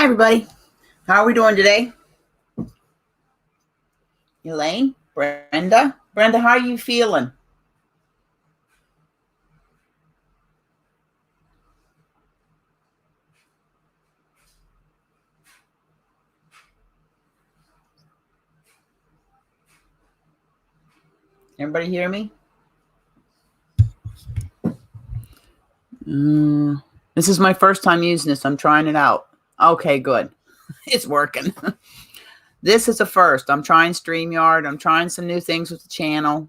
Hi, everybody. How are we doing today? Elaine? Brenda? Brenda, how are you feeling? Everybody hear me? This is my first time using this. I'm trying it out. Okay, good. It's working. This is a first. I'm trying STREAMYARD. I'm trying some new things with the channel.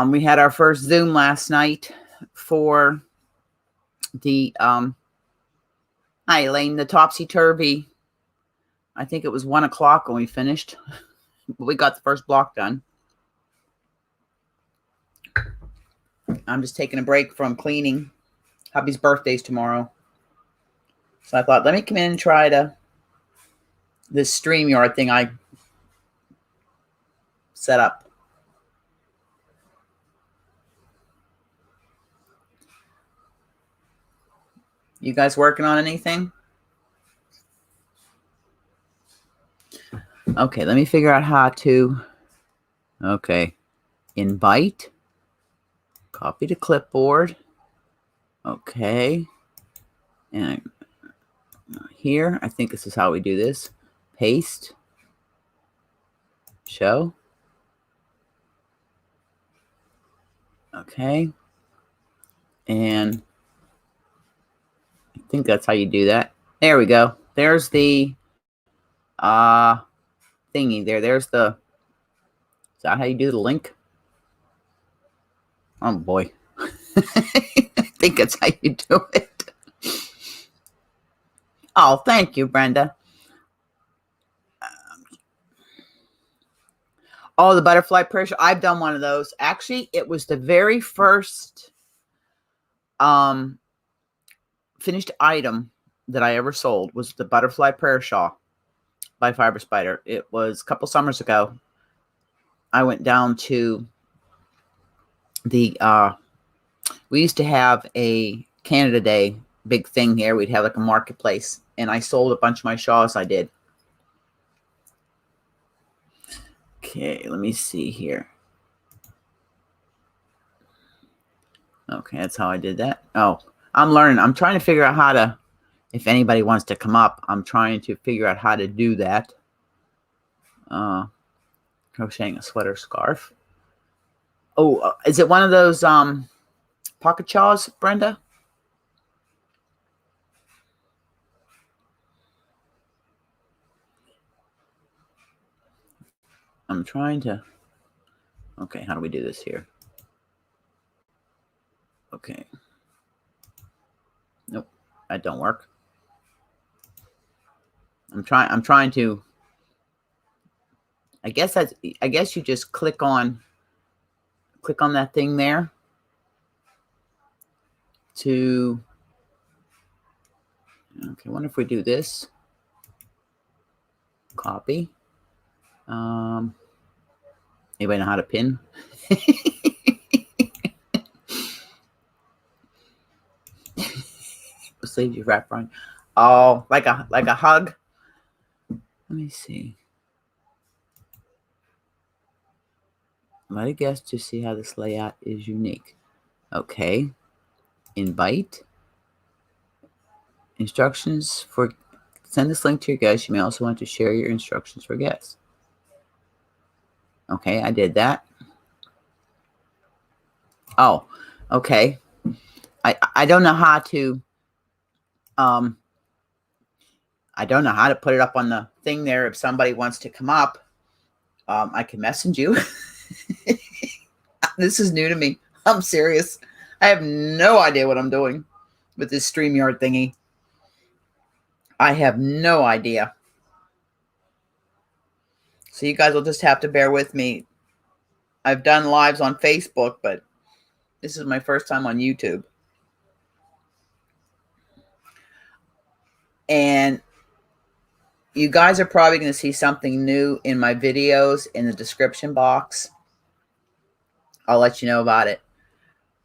We had our first Zoom last night for the, hi, Elaine, the topsy-turvy. I think it was 1 o'clock when we finished. We got the first block done. I'm just taking a break from cleaning. Hubby's birthday's tomorrow. So I thought, let me come in and try this STREAMYARD thing I set up. You guys working on anything? Okay, let me figure out how to, invite, copy to clipboard. Okay. And here, I think this is how we do this. Paste. Show. Okay. And I think that's how you do that. There we go. There's the thingy there. There's the, is that how you do the link? Oh boy. I think that's how you do it. Oh, thank you, Brenda. Oh, the butterfly pressure. I've done one of those. Actually, it was the very first finished item that I ever sold was the butterfly prayer shawl by Fiber Spider. It was a couple summers ago. I went down to the we used to have a Canada Day big thing here. We'd have like a marketplace, and I sold a bunch of my shawls I did. Okay, let me see here. Okay, that's how I did that. Oh, I'm learning. I'm trying to figure out how to, if anybody wants to come up, I'm trying to figure out how to do that. Crocheting a sweater scarf. Oh, is it one of those pocket shawls, Brenda? I'm trying to, okay, how do we do this here? Okay. Nope, that don't work. I'm trying to, I guess you just click on that thing there to, okay, I wonder if we do this. Copy. Anybody know how to pin? Save your wrap on. Oh, like a hug. Let me see. Let a guest to see how this layout is unique. Okay. Invite. Instructions for, send this link to your guests. You may also want to share your instructions for guests. Okay, I did that. Oh, okay. I don't know how to I don't know how to put it up on the thing there. If somebody wants to come up, I can message you. This is new to me. I'm serious. I have no idea what I'm doing with this STREAMYARD thingy. I have no idea. So you guys will just have to bear with me. I've done lives on Facebook, but this is my first time on YouTube. And you guys are probably going to see something new in my videos in the description box. I'll let you know about it.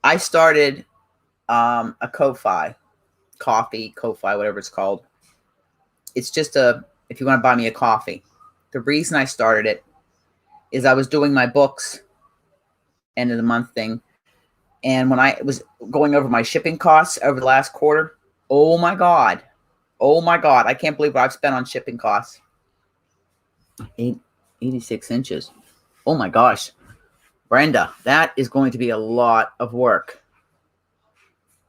I started a Ko-Fi, whatever it's called. It's just if you want to buy me a coffee. The reason I started it is I was doing my books end of the month thing. And when I was going over my shipping costs over the last quarter, oh my God. Oh my God. I can't believe what I've spent on shipping costs. 86 inches. Oh my gosh. Brenda, that is going to be a lot of work.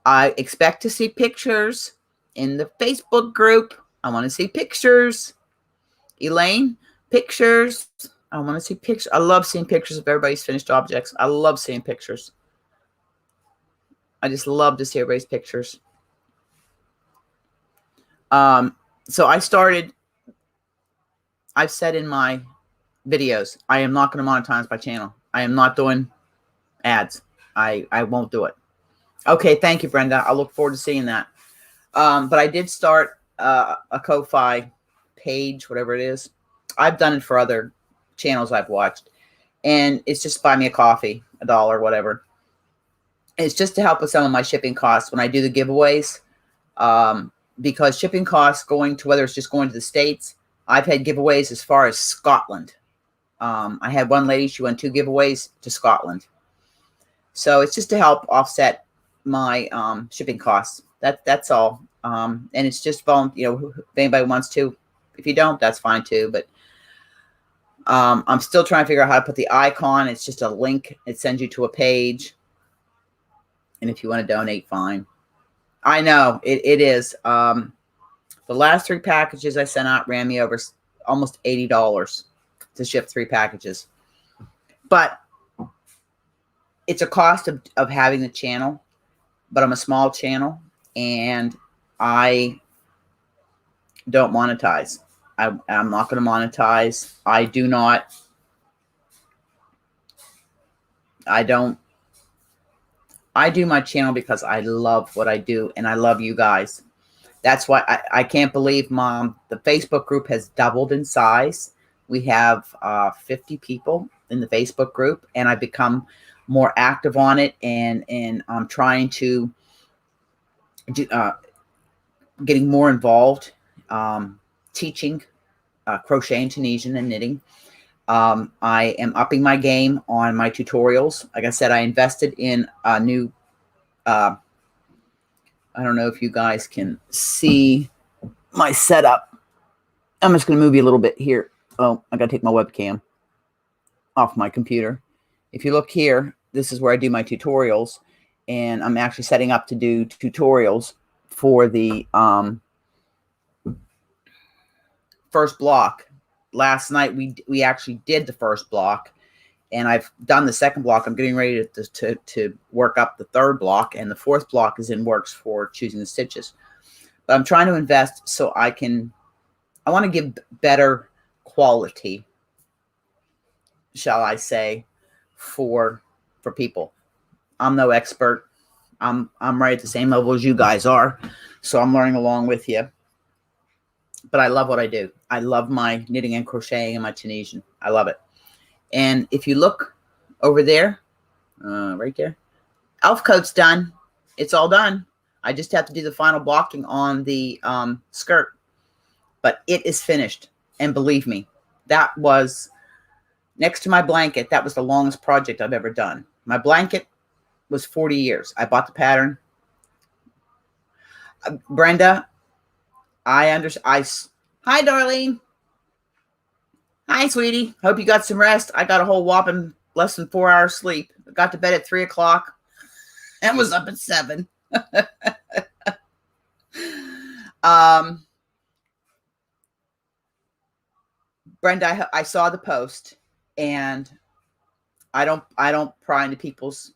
I expect to see pictures in the Facebook group. I want to see pictures. Elaine, pictures. I want to see pictures. I love seeing pictures of everybody's finished objects. I love seeing pictures. I just love to see everybody's pictures. So I've said in my videos, I am not going to monetize my channel. I am not doing ads. I won't do it. Okay, thank you, Brenda. I look forward to seeing that. But I did start a Ko-Fi page, whatever it is. I've done it for other channels I've watched. And it's just buy me a coffee, $1, whatever. It's just to help with some of my shipping costs when I do the giveaways. Because shipping costs going to, whether it's just going to the States, I've had giveaways as far as Scotland. I had one lady, she won 2 giveaways to Scotland. So it's just to help offset my shipping costs. That's all. And it's just, if anybody wants to. If you don't, that's fine too. But I'm still trying to figure out how to put the icon. It's just a link. It sends you to a page. And if you want to donate, fine. I know it is. The last 3 packages I sent out ran me over almost $80 to ship 3 packages. But it's a cost of having the channel. But I'm a small channel and I don't monetize. I'm not going to monetize. I do my channel because I love what I do and I love you guys. That's why I can't believe, Mom, the Facebook group has doubled in size. We have 50 people in the Facebook group and I've become more active on it and I'm trying to do, getting more involved, teaching crochet and Tunisian and knitting. I am upping my game on my tutorials. Like I said, I invested in a new, I don't know if you guys can see my setup. I'm just going to move you a little bit here. Oh, I got to take my webcam off my computer. If you look here, this is where I do my tutorials. And I'm actually setting up to do tutorials for the first block. Last night we actually did the first block, and I've done the second block. I'm getting ready to work up the third block, and the fourth block is in works for choosing the stitches. But I'm trying to invest so I want to give better quality, shall I say, for people. I'm no expert. I'm right at the same level as you guys are, so I'm learning along with you. But I love what I do. I love my knitting and crocheting and my Tunisian. I love it. And if you look over there, right there, elf coat's done. It's all done. I just have to do the final blocking on the skirt. But it is finished. And believe me, that was, next to my blanket, that was the longest project I've ever done. My blanket was 40 years. I bought the pattern. Brenda, I understand. Hi, darling. Hi, sweetie. Hope you got some rest. I got a whole whopping less than 4 hours sleep. I got to bed at 3 o'clock and was up at 7. Brenda, I saw the post, and I don't pry into people's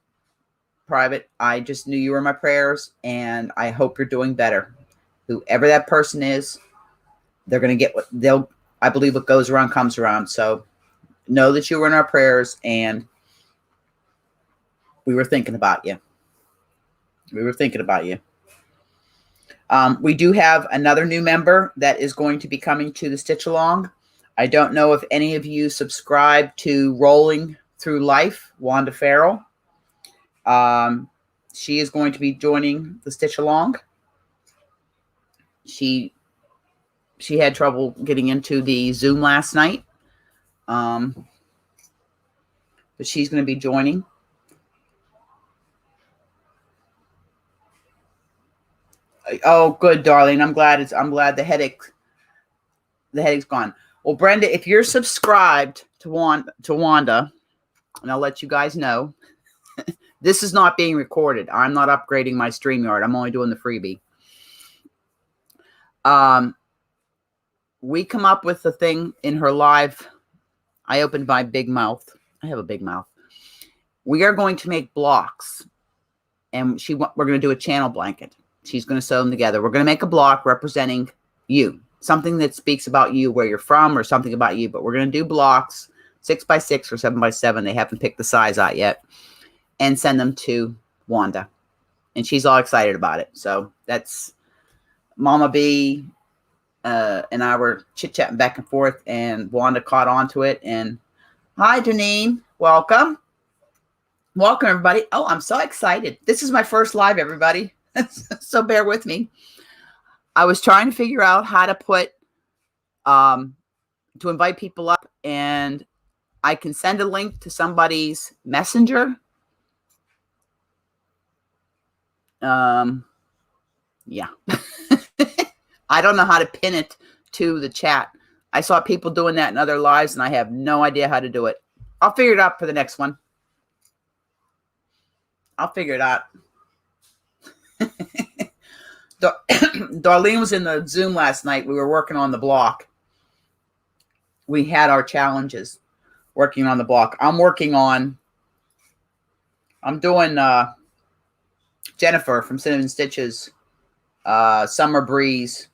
private. I just knew you were in my prayers, and I hope you're doing better. Whoever that person is, they're going to get what I believe what goes around comes around. So know that you were in our prayers and we were thinking about you. We were thinking about you. We do have another new member that is going to be coming to the Stitch Along. I don't know if any of you subscribe to Rolling Through Life, Wanda Farrell. She is going to be joining the Stitch Along. She she had trouble getting into the Zoom last night. But she's going to be joining. Oh, good, darling. I'm glad the headache's gone. Well, Brenda, if you're subscribed to Wanda, and I'll let you guys know, this is not being recorded. I'm not upgrading my StreamYard. I'm only doing the freebie. We come up with the thing in her live. I opened my big mouth. I have a big mouth. We are going to make blocks, and we're going to do a channel blanket. She's going to sew them together. We're going to make a block representing you, something that speaks about you, where you're from, or something about you. But we're going to do blocks, 6x6 or 7x7. They haven't picked the size out yet, and send them to Wanda, and she's all excited about it. So that's Mama B and I were chit-chatting back and forth, and Wanda caught on to it. And hi, Janine. Welcome. Welcome, everybody. Oh, I'm so excited. This is my first live, everybody. So bear with me. I was trying to figure out how to put, to invite people up, and I can send a link to somebody's messenger. Yeah. I don't know how to pin it to the chat. I saw people doing that in other lives, and I have no idea how to do it. I'll figure it out for the next one. I'll figure it out. Darlene was in the Zoom last night. We were working on the block. We had our challenges working on the block. I'm doing Jennifer from Cinnamon Stitches, Summer Breeze,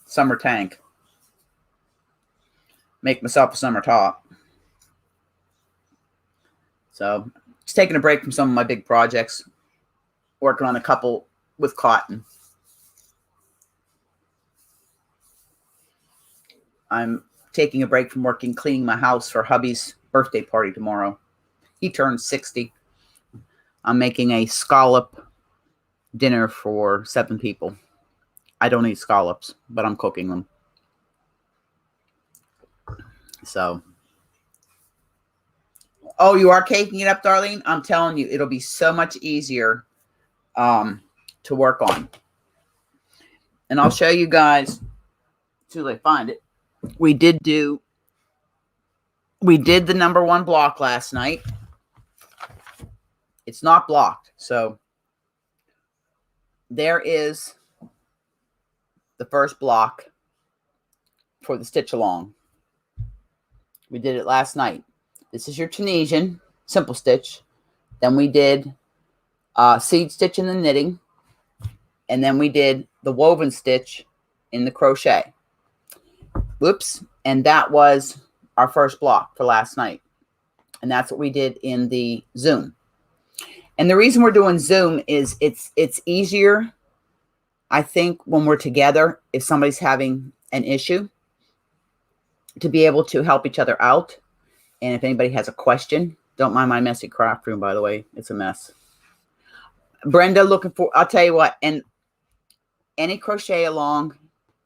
Summer Tank. Make myself a summer top. So just taking a break from some of my big projects, working on a couple with cotton. I'm taking a break from working, cleaning my house for hubby's birthday party tomorrow. He turns 60. I'm making a scallop dinner for 7 people. I don't eat scallops, but I'm cooking them. So, oh, you are caking it up, Darlene? I'm telling you, it'll be so much easier to work on. And I'll show you guys until I find it. We did the number 1 block last night. It's not blocked. So there is the first block for the stitch along. We did it last night. This is your Tunisian simple stitch. Then we did seed stitch in the knitting. And then we did the woven stitch in the crochet. Whoops. And that was our first block for last night. And that's what we did in the Zoom. And the reason we're doing Zoom is it's easier, I think, when we're together, if somebody's having an issue, to be able to help each other out. And if anybody has a question, don't mind my messy craft room, by the way. It's a mess. Brenda, looking for, I'll tell you what, and any crochet along,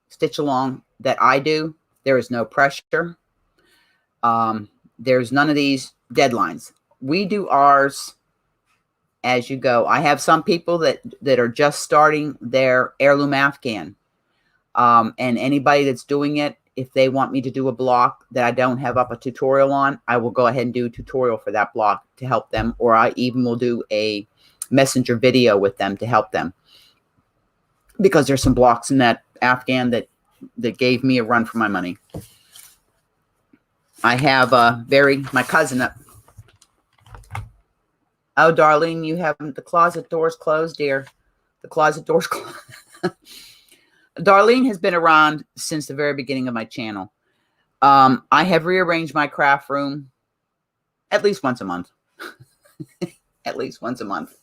stitch along that I do, there is no pressure. There's none of these deadlines. We do ours as you go. I have some people that are just starting their heirloom Afghan. And anybody that's doing it, if they want me to do a block that I don't have up a tutorial on, I will go ahead and do a tutorial for that block to help them. Or I even will do a messenger video with them to help them. Because there's some blocks in that Afghan that gave me a run for my money. I have my cousin up. Oh, Darlene, you have the closet doors closed, dear. The closet doors closed. Darlene has been around since the very beginning of my channel. I have rearranged my craft room at least once a month. At least once a month.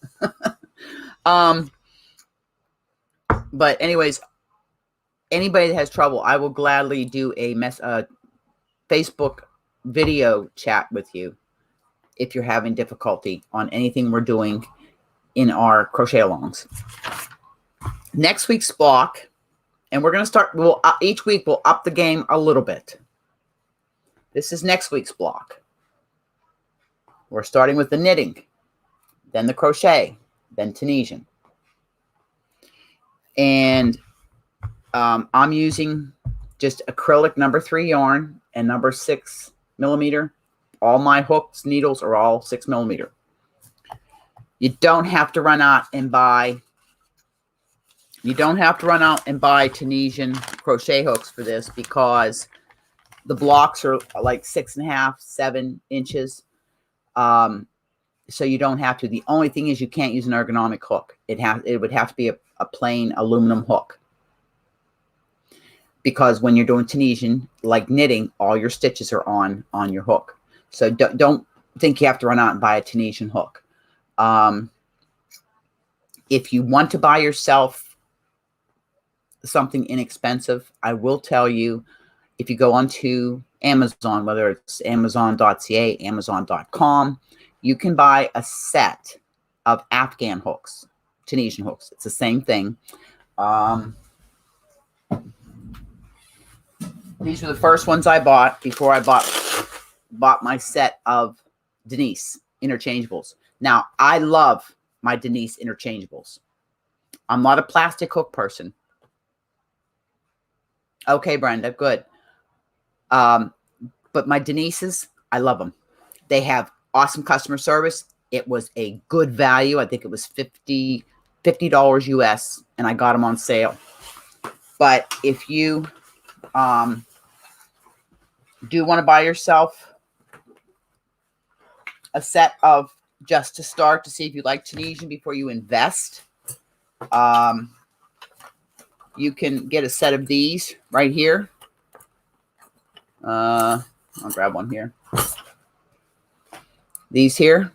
But anyways, anybody that has trouble, I will gladly do a Facebook video chat with you if you're having difficulty on anything we're doing in our crochet alongs. Next week's block, and we're going to start, each week we'll up the game a little bit. This is next week's block. We're starting with the knitting, then the crochet, then Tunisian. And I'm using just acrylic number 3 yarn and number 6 millimeter. All my hooks, needles are all 6 millimeter. You don't have to run out and buy Tunisian crochet hooks for this, because the blocks are like 6.5, 7 inches. So you don't have to. The only thing is you can't use an ergonomic hook. It would have to be a plain aluminum hook. Because when you're doing Tunisian, like knitting, all your stitches are on your hook. So don't think you have to run out and buy a Tunisian hook. If you want to buy yourself something inexpensive, I will tell you, if you go onto Amazon, whether it's Amazon.ca, Amazon.com, you can buy a set of Afghan hooks, Tunisian hooks. It's the same thing. These were the first ones I bought before I bought my set of Denise interchangeables. Now, I love my Denise interchangeables. I'm not a plastic hook person. Okay, Brenda, good. But my Denises, I love them. They have awesome customer service. It was a good value. I think it was $50 US, and I got them on sale. But if you do want to buy yourself a set of, just to start, to see if you like Tunisian before you invest, you can get a set of these right here. I'll grab one here. These here,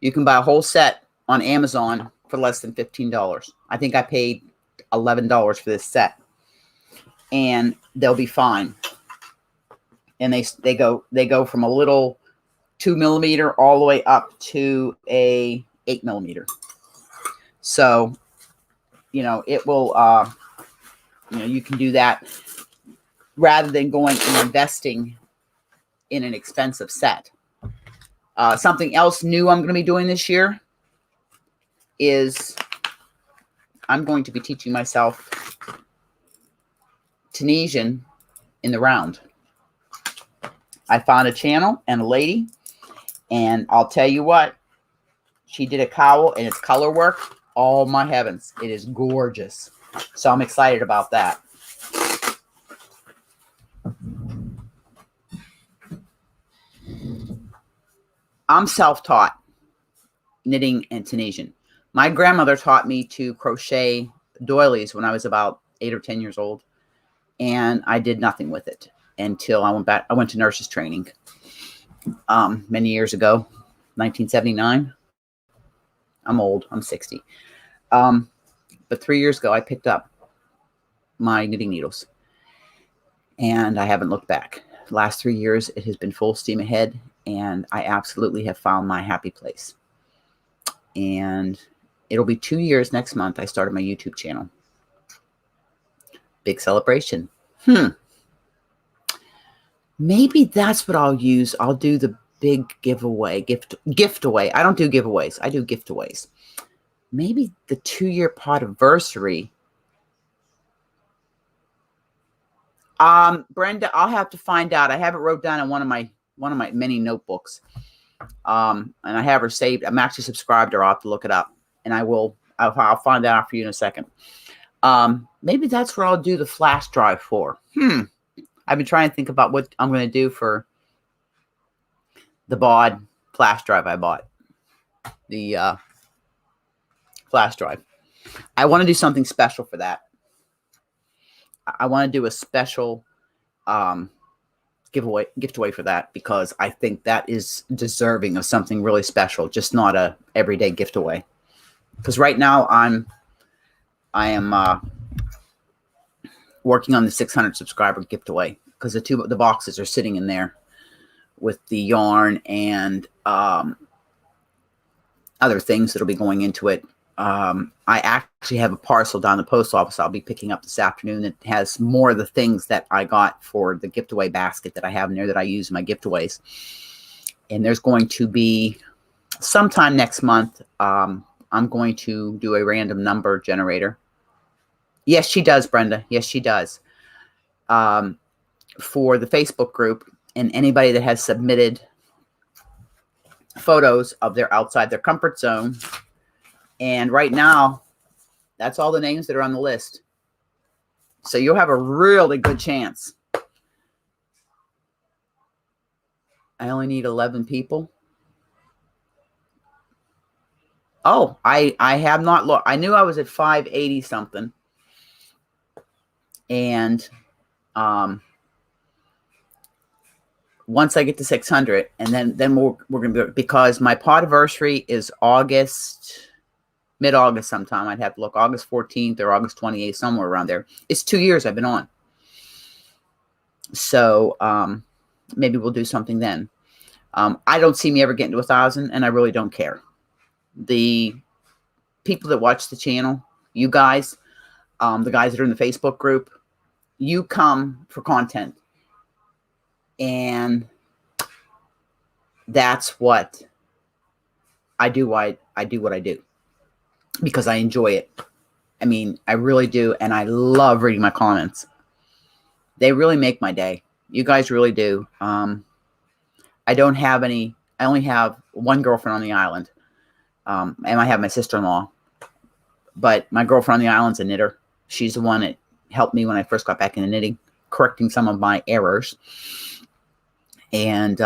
you can buy a whole set on Amazon for less than $15. I think I paid $11 for this set, and they'll be fine. And they go from a little 2 millimeter all the way up to a 8 millimeter. So, it will, you can do that rather than going and investing in an expensive set. Something else new I'm going to be doing this year is I'm going to be teaching myself Tunisian in the round. I found a channel and a lady, and I'll tell you what, she did a cowl and it's color work. Oh my heavens, it is gorgeous. So I'm excited about that. I'm self-taught knitting and Tunisian. My grandmother taught me to crochet doilies when I was about 8 or 10 years old, and I did nothing with it until I went back. I went to nurses training many years ago, 1979. I'm old. I'm 60. But 3 years ago, I picked up my knitting needles, and I haven't looked back. The last 3 years, it has been full steam ahead, and I absolutely have found my happy place. And it'll be 2 years next month. I started my YouTube channel. Big celebration. Maybe that's what I'll use. I'll do the big giveaway, gift away. I don't do giveaways. I do giveaways. Maybe the 2-year podiversary. Brenda, I'll have to find out. I have it wrote down in one of my many notebooks. And I have her saved. I'm actually subscribed to her. I'll have to look it up, and I'll find that out for you in a second. Maybe that's where I'll do the flash drive for. I've been trying to think about what I'm going to do for the BOD flash drive I bought. The flash drive. I want to do something special for that. I want to do a special gift away for that, because I think that is deserving of something really special, just not a everyday gift away. Because right now I am working on the 600 subscriber gift away, because the boxes are sitting in there with the yarn and other things that'll be going into it. I actually have a parcel down the post office I'll be picking up this afternoon that has more of the things that I got for the gift away basket that I have in there that I use in my giveaways. And there's going to be sometime next month, I'm going to do a random number generator. Yes, she does, Brenda. Yes, she does. For the Facebook group, and anybody that has submitted photos of their outside their comfort zone. And right now, that's all the names that are on the list. So you'll have a really good chance. I only need 11 people. Oh, I have not looked. I knew I was at 580 something. And once I get to 600, and then we're going to be, because my podiversary is mid-August sometime. I'd have to look August 14th or August 28th, somewhere around there. It's 2 years I've been on. So maybe we'll do something then. I don't see me ever getting to 1,000, and I really don't care. The people that watch the channel, you guys, the guys that are in the Facebook group, you come for content. And that's what I do. I do what I do because I enjoy it. I mean, I really do. And I love reading my comments. They really make my day. You guys really do. I don't have any. I only have one girlfriend on the island. And I have my sister-in-law. But my girlfriend on the island's a knitter. She's the one that helped me when I first got back into knitting, correcting some of my errors. And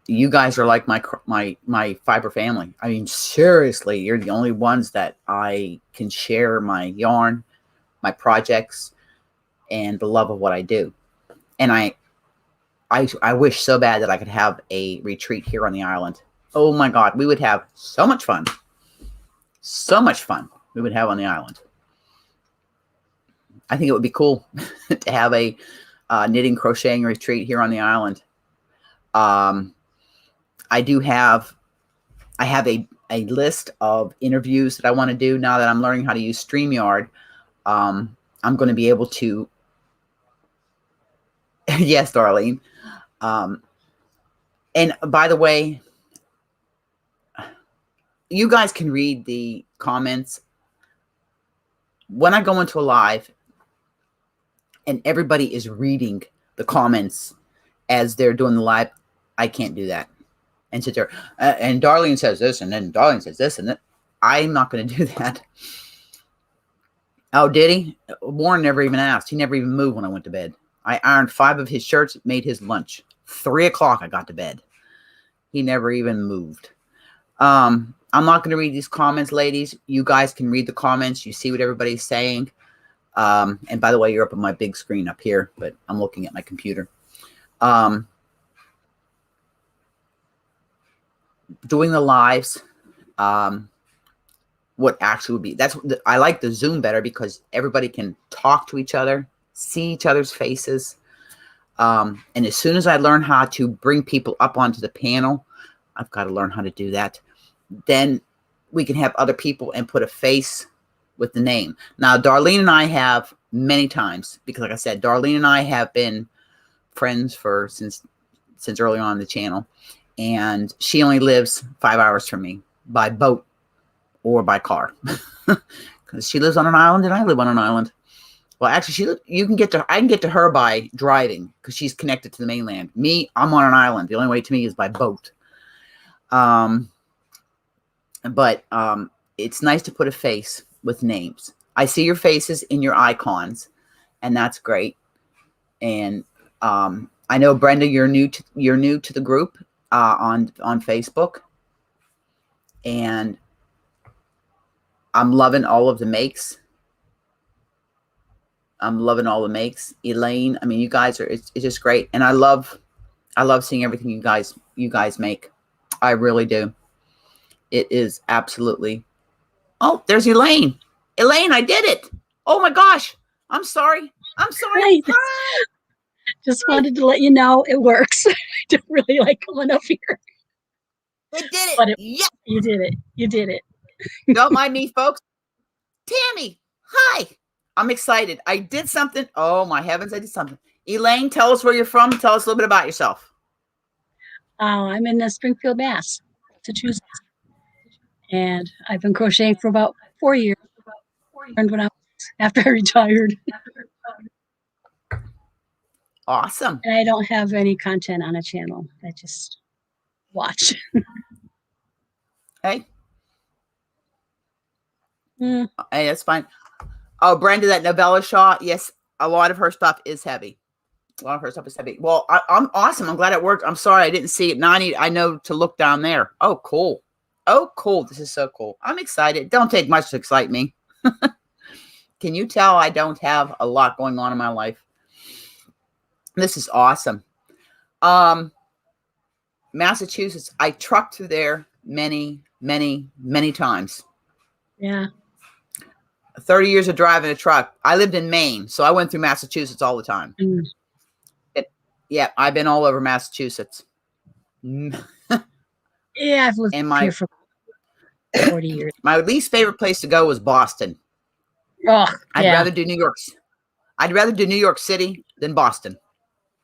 you guys are like my fiber family. I mean, seriously, you're the only ones that I can share my yarn, my projects, and the love of what I do. And I wish so bad that I could have a retreat here on the island. Oh my God, we would have so much fun. So much fun we would have on the island. I think it would be cool to have a knitting crocheting retreat here on the island. I have a list of interviews that I want to do now that I'm learning how to use STREAMYARD. I'm going to be able to, yes, Darlene. And by the way, you guys can read the comments. When I go into a live and everybody is reading the comments as they're doing the live, I can't do that and sit there. And Darlene says this, and then Darlene says this, and that. I'm not going to do that. Oh, did he? Warren never even asked. He never even moved when I went to bed. I ironed 5 of his shirts, made his lunch. 3 o'clock, I got to bed. He never even moved. I'm not going to read these comments, ladies. You guys can read the comments. You see what everybody's saying. And by the way, you're up on my big screen up here, but I'm looking at my computer. Doing the lives, what actually would be, I like the Zoom better because everybody can talk to each other, see each other's faces. And as soon as I learn how to bring people up onto the panel, I've got to learn how to do that. Then we can have other people and put a face with the name. Now, Darlene and I have many times, because like I said, Darlene and I have been friends since early on in the channel. And she only lives 5 hours from me by boat or by car. Because she lives on an island and I live on an island. Well, actually, I can get to her by driving because she's connected to the mainland. Me, I'm on an island. The only way to me is by boat. But it's nice to put a face with names. I see your faces in your icons, and that's great. And I know, Brenda, you're new to the group on Facebook, and I'm loving all of the makes. I'm loving all the makes. Elaine, I mean, you guys it's just great. And I love seeing everything you guys make. I really do. It is absolutely. Oh, there's Elaine. Elaine, I did it. Oh my gosh. I'm sorry. Hi. Just wanted to let you know it works. I don't really like coming up here. It did it. But Yeah. You did it. You did it. Don't mind me, folks. Tammy, hi. I'm excited. I did something. Oh, my heavens, I did something. Elaine, tell us where you're from. Tell us a little bit about yourself. I'm in Springfield, Mass, Massachusetts, and I've been crocheting for about 4 years. Learned when I was after I retired, Awesome. and I don't have any content on a channel. I just watch. Hey, Mm, hey, that's fine. Oh, Brenda, that novella shot. Yes, a lot of her stuff is heavy. A lot of her stuff is heavy. Well, I'm awesome. I'm glad it worked. I'm sorry I didn't see it. Now I know to look down there. Oh, cool. Oh, cool. This is so cool. I'm excited. Don't take much to excite me. Can you tell I don't have a lot going on in my life? This is awesome. Massachusetts, I trucked through there many, many, many times. yeah. 30 years of driving a truck. I lived in Maine, so I went through Massachusetts all the time. Mm. Yeah, I've been all over Massachusetts. Yeah, I've lived And here for 40 years. my least favorite place to go was Boston. Oh, I'd yeah. rather do New York. I'd rather do New York City than Boston.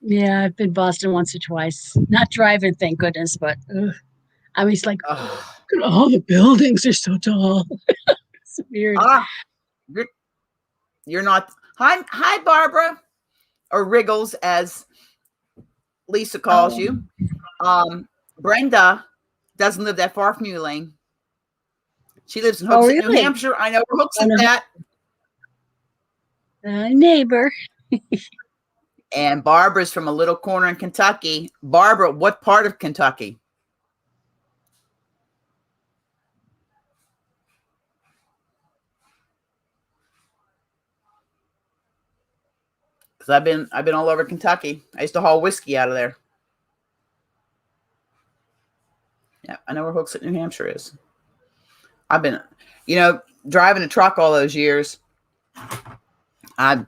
Yeah, I've been Boston once or twice. Not driving, thank goodness, but I was like, Ugh. look at all the buildings are so tall. It's weird. You're not. Hi, Barbara, or Wriggles, as Lisa calls you. Brenda doesn't live that far from you, Elaine. She lives in Hooksett, New really? Hampshire. I know where Hooksett at. Neighbor. And Barbara's from a little corner in Kentucky. Barbara, what part of Kentucky? Because I've been all over Kentucky. I used to haul whiskey out of there. Yeah, I know where Hooksett, New Hampshire is. I've been, driving a truck all those years. I've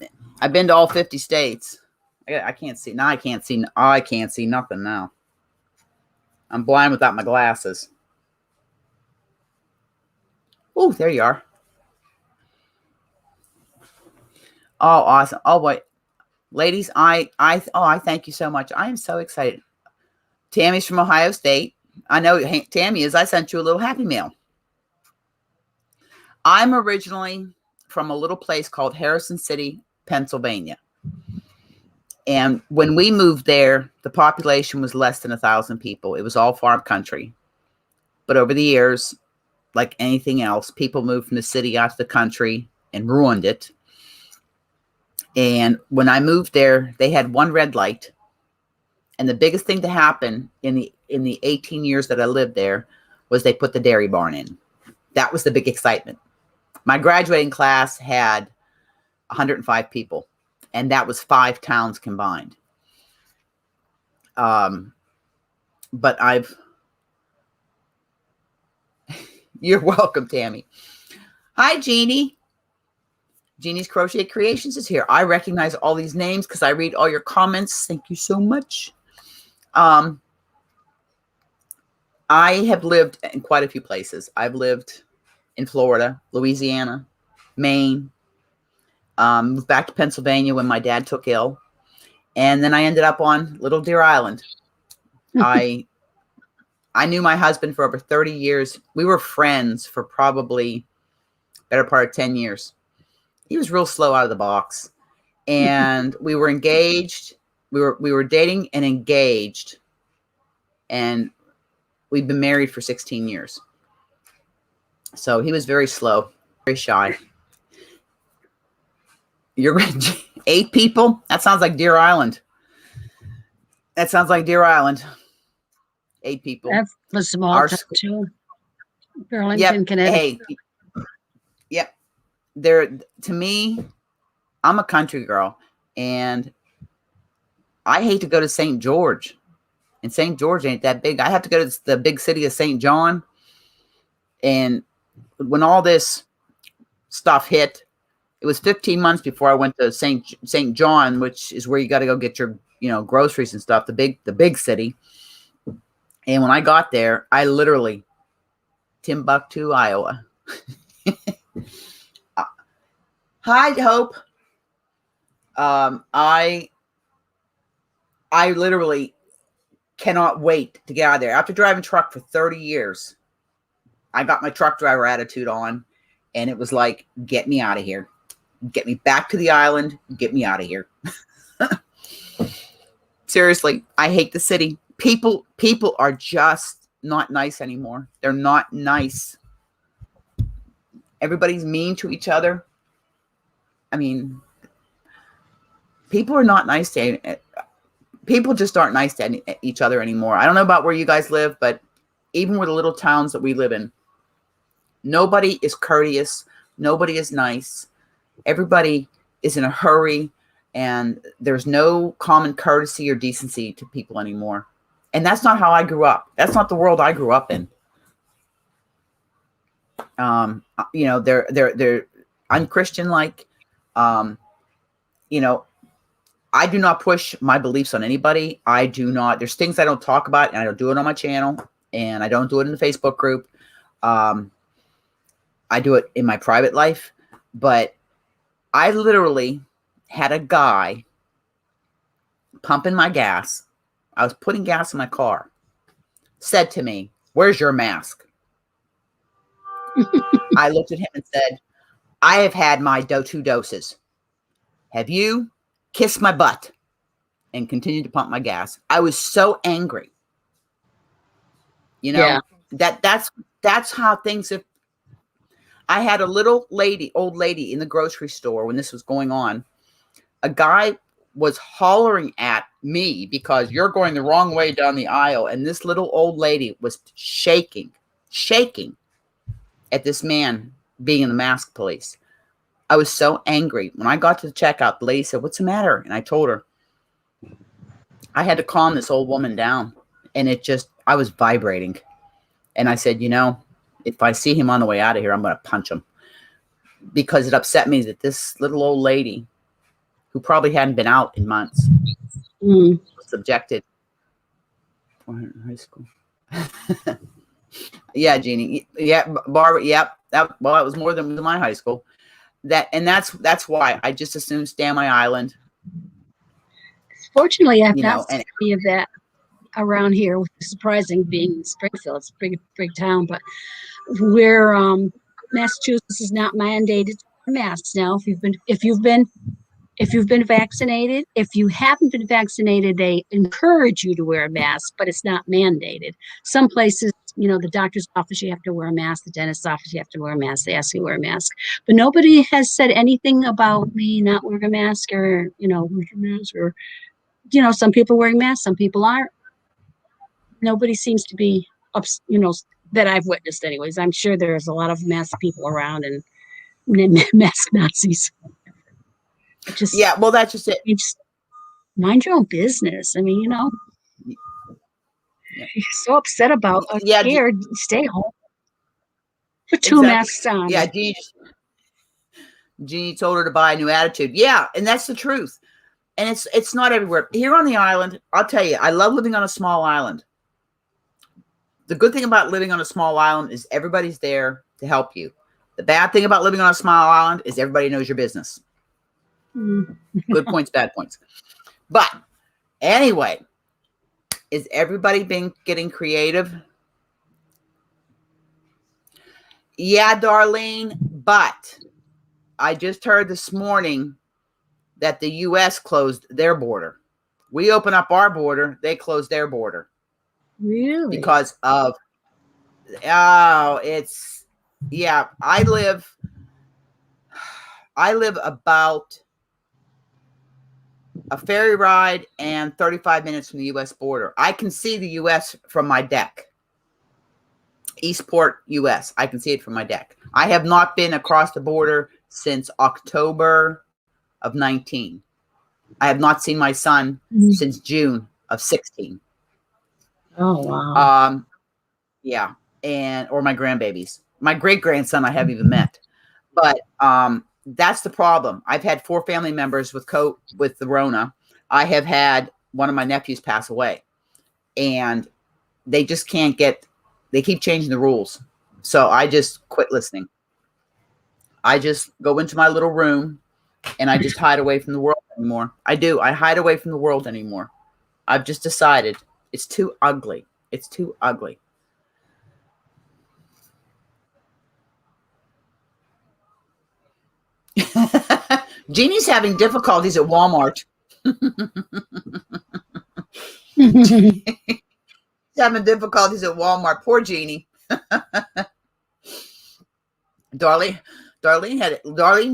been to all 50 states. I can't see now. I can't see nothing now. I'm blind without my glasses. Oh, there you are. Oh, awesome. Oh boy, ladies, I thank you so much. I am so excited. Tammy's from Ohio State. I know Tammy is. I sent you a little happy mail. I'm originally from a little place called Harrison City, Pennsylvania. And when we moved there, the population was less than 1,000 people. It was all farm country. But over the years, like anything else, people moved from the city out to the country and ruined it. And when I moved there, they had one red light. And the biggest thing to happen in the 18 years that I lived there was they put the dairy barn in. That was the big excitement. My graduating class had 105 people, and that was 5 towns combined. But you're welcome, Tammy. Hi, Jeannie. Jeannie's Crochet Creations is here. I recognize all these names because I read all your comments. Thank you so much. I have lived in quite a few places. I've lived in Florida, Louisiana, Maine, moved back to Pennsylvania when my dad took ill. And then I ended up on Little Deer Island. I knew my husband for over 30 years. We were friends for probably better part of 10 years. He was real slow out of the box. And we were engaged. We were dating and engaged. And we've been married for 16 years. So he was very slow, very shy. You're 8 people? That sounds like Deer Island. 8 people. That's a small town too. Burlington, Connecticut. Hey, yep. To me, I'm a country girl, and I hate to go to St. George. And St. George ain't that big. I have to go to the big city of St. John. And when all this stuff hit, it was 15 months before I went to St. John, which is where you got to go get your, groceries and stuff, the big city. And when I got there, I literally, Timbuktu, Iowa. Hi, Hope. I literally cannot wait to get out of there. After driving truck for 30 years, I got my truck driver attitude on, and it was like, get me out of here. Get me back to the island. Get me out of here. Seriously, I hate the city. People are just not nice anymore. They're not nice. Everybody's mean to each other. I mean, people are not nice to people just aren't nice to each other anymore. I don't know about where you guys live, but even with the little towns that we live in, nobody is courteous. Nobody is nice. Everybody is in a hurry, and there's no common courtesy or decency to people anymore. And that's not how I grew up. That's not the world I grew up in. You know, they're unchristian-like. You know, I do not push my beliefs on anybody. I do not. There's things I don't talk about, and I don't do it on my channel, and I don't do it in the Facebook group. I do it in my private life, but I literally had a guy pumping my gas. I was putting gas in my car. Said to me, "Where's your mask?" I looked at him and said, "I have had my 2 doses. Have you?" Kissed my butt and continued to pump my gas. I was so angry. You know, yeah. That's how things have. I had a little lady, old lady in the grocery store when this was going on. A guy was hollering at me because you're going the wrong way down the aisle. And this little old lady was shaking at this man being in the mask police. I was so angry. When I got to the checkout, the lady said, "What's the matter?" And I told her. I had to calm this old woman down. And I was vibrating. And I said, you know, if I see him on the way out of here, I'm going to punch him. Because it upset me that this little old lady, who probably hadn't been out in months, was subjected. High school. Yeah, Jeannie. Yeah, Barbara. Yep. That was more than my high school. That's why I just assume stay on my island. Fortunately, I've not seen any of that around here, which is surprising being in Springfield. It's a big town, but where Massachusetts is not mandated to wear masks now. If you've been vaccinated, if you haven't been vaccinated, they encourage you to wear a mask, but it's not mandated. Some places, you know, the doctor's office, you have to wear a mask. The dentist's office, you have to wear a mask. They ask you to wear a mask. But nobody has said anything about me not wearing a mask or, you know, wear your mask or, you know, some people wearing masks, some people aren't. Nobody seems to be, you know, that I've witnessed anyways. I'm sure there's a lot of mask people around and mask Nazis. Yeah, well, that's just it. You just mind your own business. I mean, you know, you're so upset about scared, stay home. Put 2 masks on. Yeah, Jeannie told her to buy a new attitude. Yeah, and that's the truth. And it's not everywhere. Here on the island, I'll tell you, I love living on a small island. The good thing about living on a small island is everybody's there to help you. The bad thing about living on a small island is everybody knows your business. Good points, bad points. But anyway, is everybody getting creative? Yeah, Darlene, but I just heard this morning that the U.S. closed their border. We open up our border, they close their border. Really? Because of, I live about a ferry ride and 35 minutes from the U.S. border. I can see the U.S. from my deck. Eastport, U.S. I can see it from my deck. I have not been across the border since October of 19. I have not seen my son since June of 16. Oh, wow. Yeah. Or my grandbabies. My great-grandson I haven't even met. But that's the problem. I've had 4 family members with the Rona. I have had one of my nephews pass away. And they just can't they keep changing the rules. So I just quit listening. I just go into my little room and I just hide away from the world anymore. I do. I hide away from the world anymore. I've just decided it's too ugly. It's too ugly. Jeannie's having difficulties at Walmart. She's having difficulties at Walmart. Poor Jeannie. Darlene,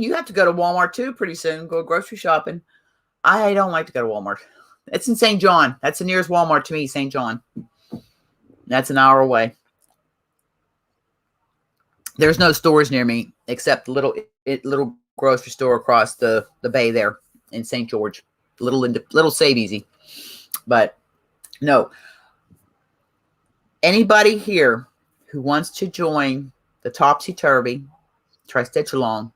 you have to go to Walmart too pretty soon. Go grocery shopping. I don't like to go to Walmart. It's in St. John. That's the nearest Walmart to me, St. John. That's an hour away. There's no stores near me except the little grocery store across the bay there in St. George. Little Save Easy. But no. Anybody here who wants to join the Topsy-Turvy Tri-Stitch Along,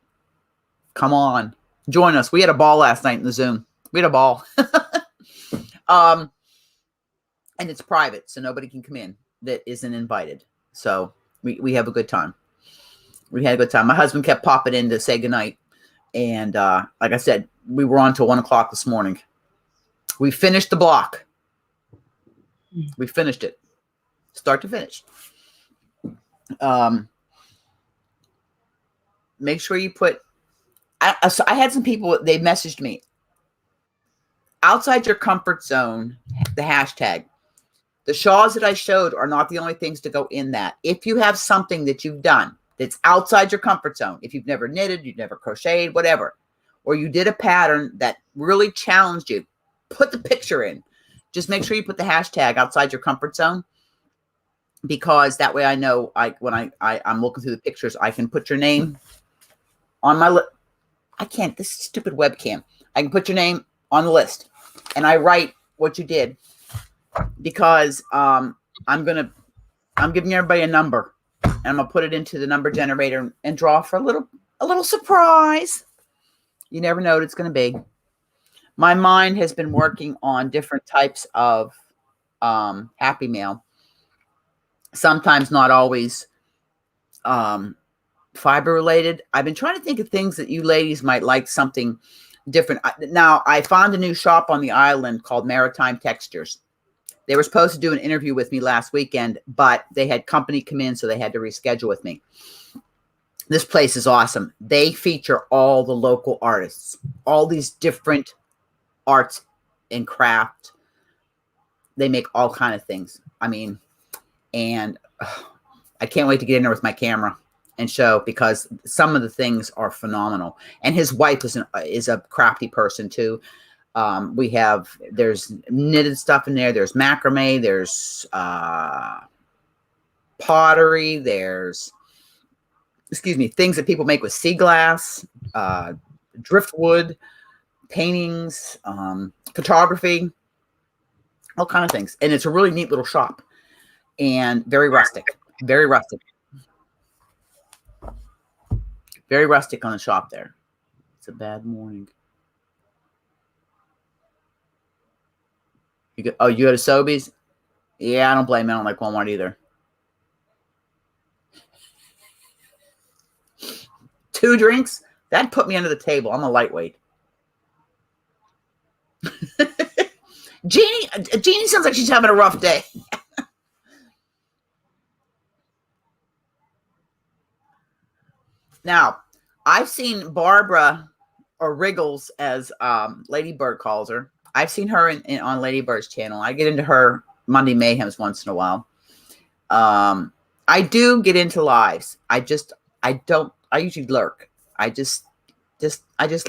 come on. Join us. We had a ball last night in the Zoom. We had a ball. And it's private, so nobody can come in that isn't invited. So we have a good time. We had a good time. My husband kept popping in to say goodnight. And like I said, we were on till 1 o'clock this morning. We finished the block. We finished it. Start to finish. Make sure you put... So I had some people, they messaged me. Outside your comfort zone, the hashtag. The shawls that I showed are not the only things to go in that. If you have something that you've done that's outside your comfort zone, if you've never knitted, you've never crocheted, whatever, or you did a pattern that really challenged you, put the picture in. Just make sure you put the hashtag outside your comfort zone, because that way I know when I'm looking through the pictures, I can put your name on my list. I can't, this stupid webcam. I can put your name on the list and I write what you did, because I'm giving everybody a number, and I'm gonna put it into the number generator and draw for a little surprise. You never know what it's gonna be. My mind has been working on different types of happy mail. Sometimes not always fiber related. I've been trying to think of things that you ladies might like, something different. Now, I found a new shop on the island called Maritime Textures. They were supposed to do an interview with me last weekend, but they had company come in, so they had to reschedule with me. This place is awesome. They feature all the local artists, all these different arts and craft. They make all kind of things. I mean, and I can't wait to get in there with my camera and show, because some of the things are phenomenal. And his wife is a crafty person too. There's knitted stuff in there. There's macrame. There's pottery. There's, things that people make with sea glass, driftwood, paintings, photography, all kind of things. And it's a really neat little shop, and very rustic, very rustic. Very rustic on the shop there. It's a bad morning. You go to Sobeys? Yeah, I don't blame you. I don't like Walmart either. 2 drinks? That'd put me under the table. I'm a lightweight. Jeannie sounds like she's having a rough day. Now, I've seen Barbara, or Wriggles as Lady Bird calls her. I've seen her on Lady Bird's channel. I get into her Monday Mayhems once in a while. I do get into lives. I usually lurk. I just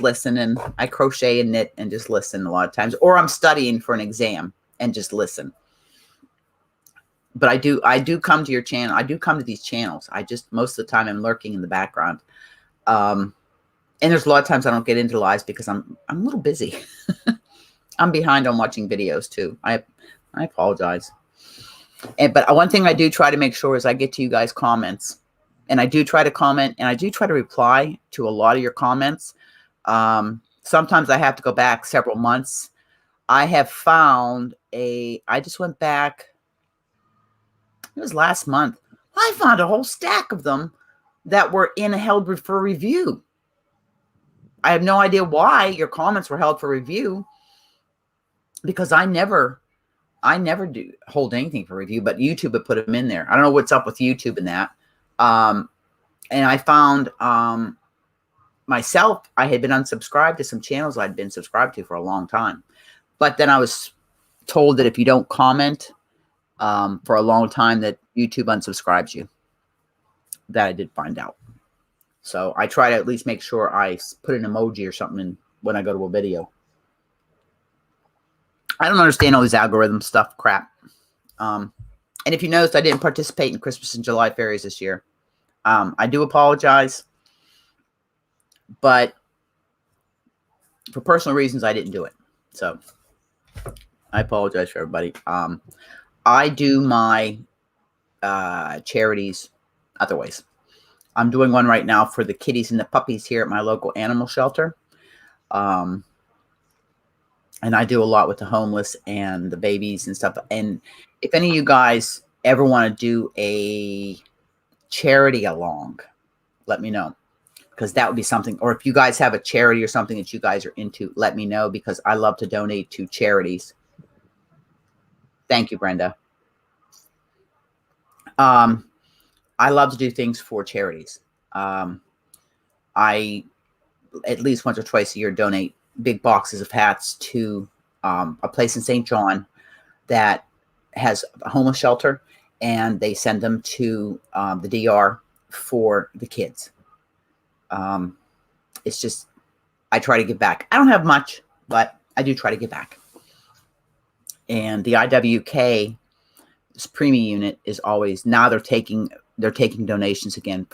listen, and I crochet and knit and just listen a lot of times. Or I'm studying for an exam and just listen. But I do come to your channel. I do come to these channels. Most of the time I'm lurking in the background. And there's a lot of times I don't get into lives because I'm a little busy. I'm behind on watching videos too. I apologize. But one thing I do try to make sure is I get to you guys' comments. And I do try to comment, and I do try to reply to a lot of your comments. Sometimes I have to go back several months. I have found I just went back. It was last month. I found a whole stack of them that were held for review. I have no idea why your comments were held for review, because I never do hold anything for review, but YouTube would put them in there. I don't know what's up with YouTube and that. And I found myself, I had been unsubscribed to some channels I'd been subscribed to for a long time. But then I was told that if you don't comment for a long time, that YouTube unsubscribes you. That I did find out. So I try to at least make sure I put an emoji or something in when I go to a video. I don't understand all these algorithm stuff crap. And if you noticed, I didn't participate in Christmas and July fairies this year. I do apologize, but for personal reasons, I didn't do it. So I apologize for everybody. I do my charities other ways. I'm doing one right now for the kitties and the puppies here at my local animal shelter. And I do a lot with the homeless and the babies and stuff. And if any of you guys ever want to do a charity along, let me know, because that would be something. Or if you guys have a charity or something that you guys are into, let me know, because I love to donate to charities. Thank you, Brenda. I love to do things for charities. I, at least once or twice a year, donate big boxes of hats to a place in St. John that has a homeless shelter, and they send them to the DR for the kids. It's just, I try to give back. I don't have much, but I do try to give back. And the IWK Preemie unit is always, now they're taking donations again.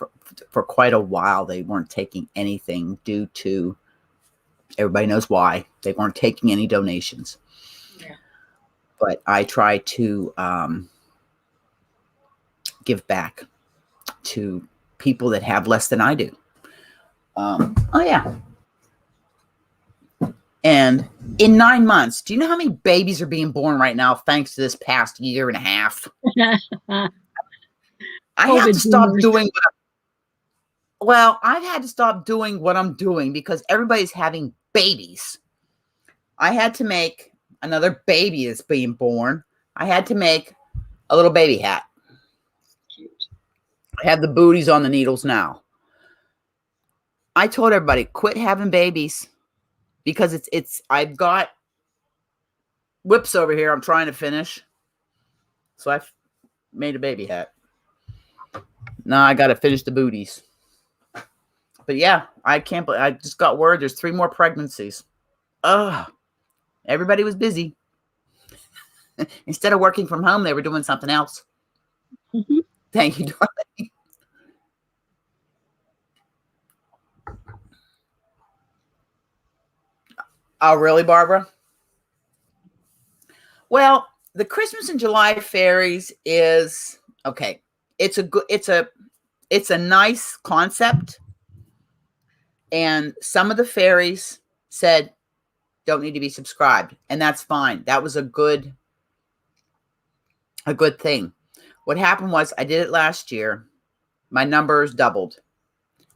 For quite a while they weren't taking anything due to, everybody knows why, they weren't taking any donations. Yeah. But I try to give back to people that have less than I do. Oh yeah. And in 9 months, do you know how many babies are being born right now thanks to this past year and a half? I have to stop doing I've had to stop doing what I'm doing because everybody's having babies. I had to make another baby that's being born. I had to make a little baby hat. Cute. I have the booties on the needles now. I told everybody, quit having babies, because I've got whips over here I'm trying to finish. So I've made a baby hat. Now I got to finish the booties. But yeah, I can't believe, I just got word there's 3 more pregnancies. Ugh. Everybody was busy. Instead of working from home, they were doing something else. Mm-hmm. Thank you, darling. Oh, really, Barbara? Well, the Christmas and July fairies is okay. It's a nice concept. And some of the fairies said don't need to be subscribed, and that's fine. That was a good thing. What happened was I did it last year. My numbers doubled,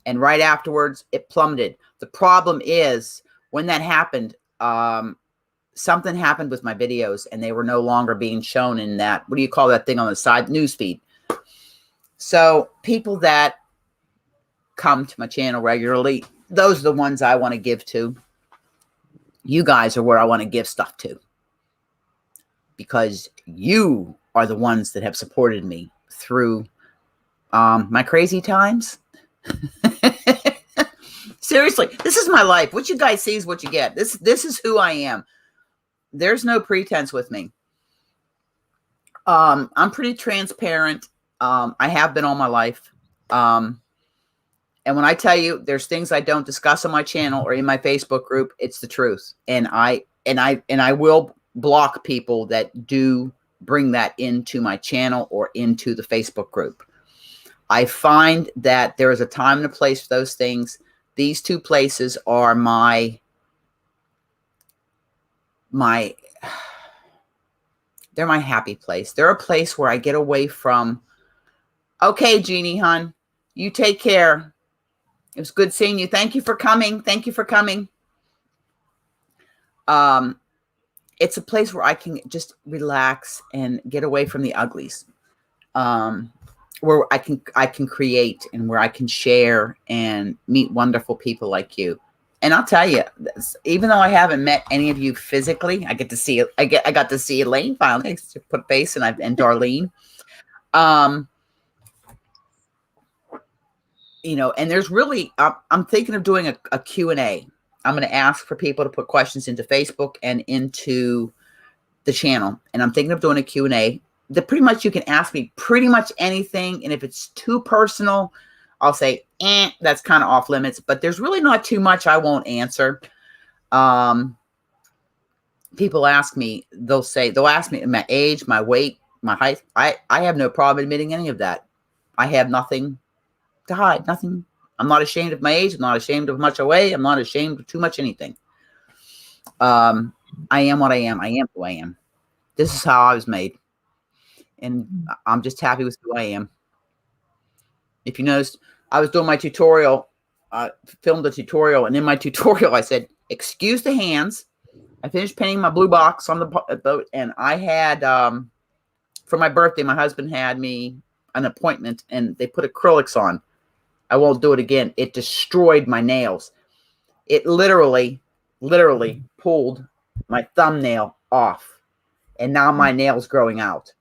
and right afterwards it plummeted. The problem is when that happened, something happened with my videos, and they were no longer being shown in that, what do you call that thing on the side, newsfeed. So people that come to my channel regularly, those are the ones I want to give to. You guys are where I want to give stuff to, because you are the ones that have supported me through my crazy times. Seriously, this is my life. What you guys see is what you get. This is who I am. There's no pretense with me. I'm pretty transparent. I have been all my life. And when I tell you there's things I don't discuss on my channel or in my Facebook group, it's the truth. And I will block people that do bring that into my channel or into the Facebook group. I find that there is a time and a place for those things. These 2 places are they're my happy place. They're a place where I get away from, okay, Jeannie, hun, You take care. It was good seeing you. Thank you for coming. Thank you for coming. It's a place where I can just relax and get away from the uglies. Where I can create and where I can share and meet wonderful people like you. And I'll tell you, even though I haven't met any of you physically, I get to see it. I got to see Elaine finally. I put a face and Darlene. You know, and there's really, I'm thinking of doing a Q&A. I'm going to ask for people to put questions into Facebook and into the channel. And I'm thinking of doing a Q&A that pretty much you can ask me pretty much anything. And if it's too personal, I'll say, that's kind of off limits. But there's really not too much I won't answer. People ask me, they'll ask me my age, my weight, my height. I have no problem admitting any of that. I have nothing to hide, nothing. I'm not ashamed of my age. I'm not ashamed of much I weigh. I'm not ashamed of too much anything. I am what I am. I am who I am. This is how I was made. And I'm just happy with who I am. If you noticed, I was doing my tutorial, filmed a tutorial, and in my tutorial I said, excuse the hands. I finished painting my blue box on the boat, and I had, for my birthday, my husband had me an appointment, and they put acrylics on. I won't do it again. It destroyed my nails. It literally pulled my thumbnail off, and now my nail's growing out.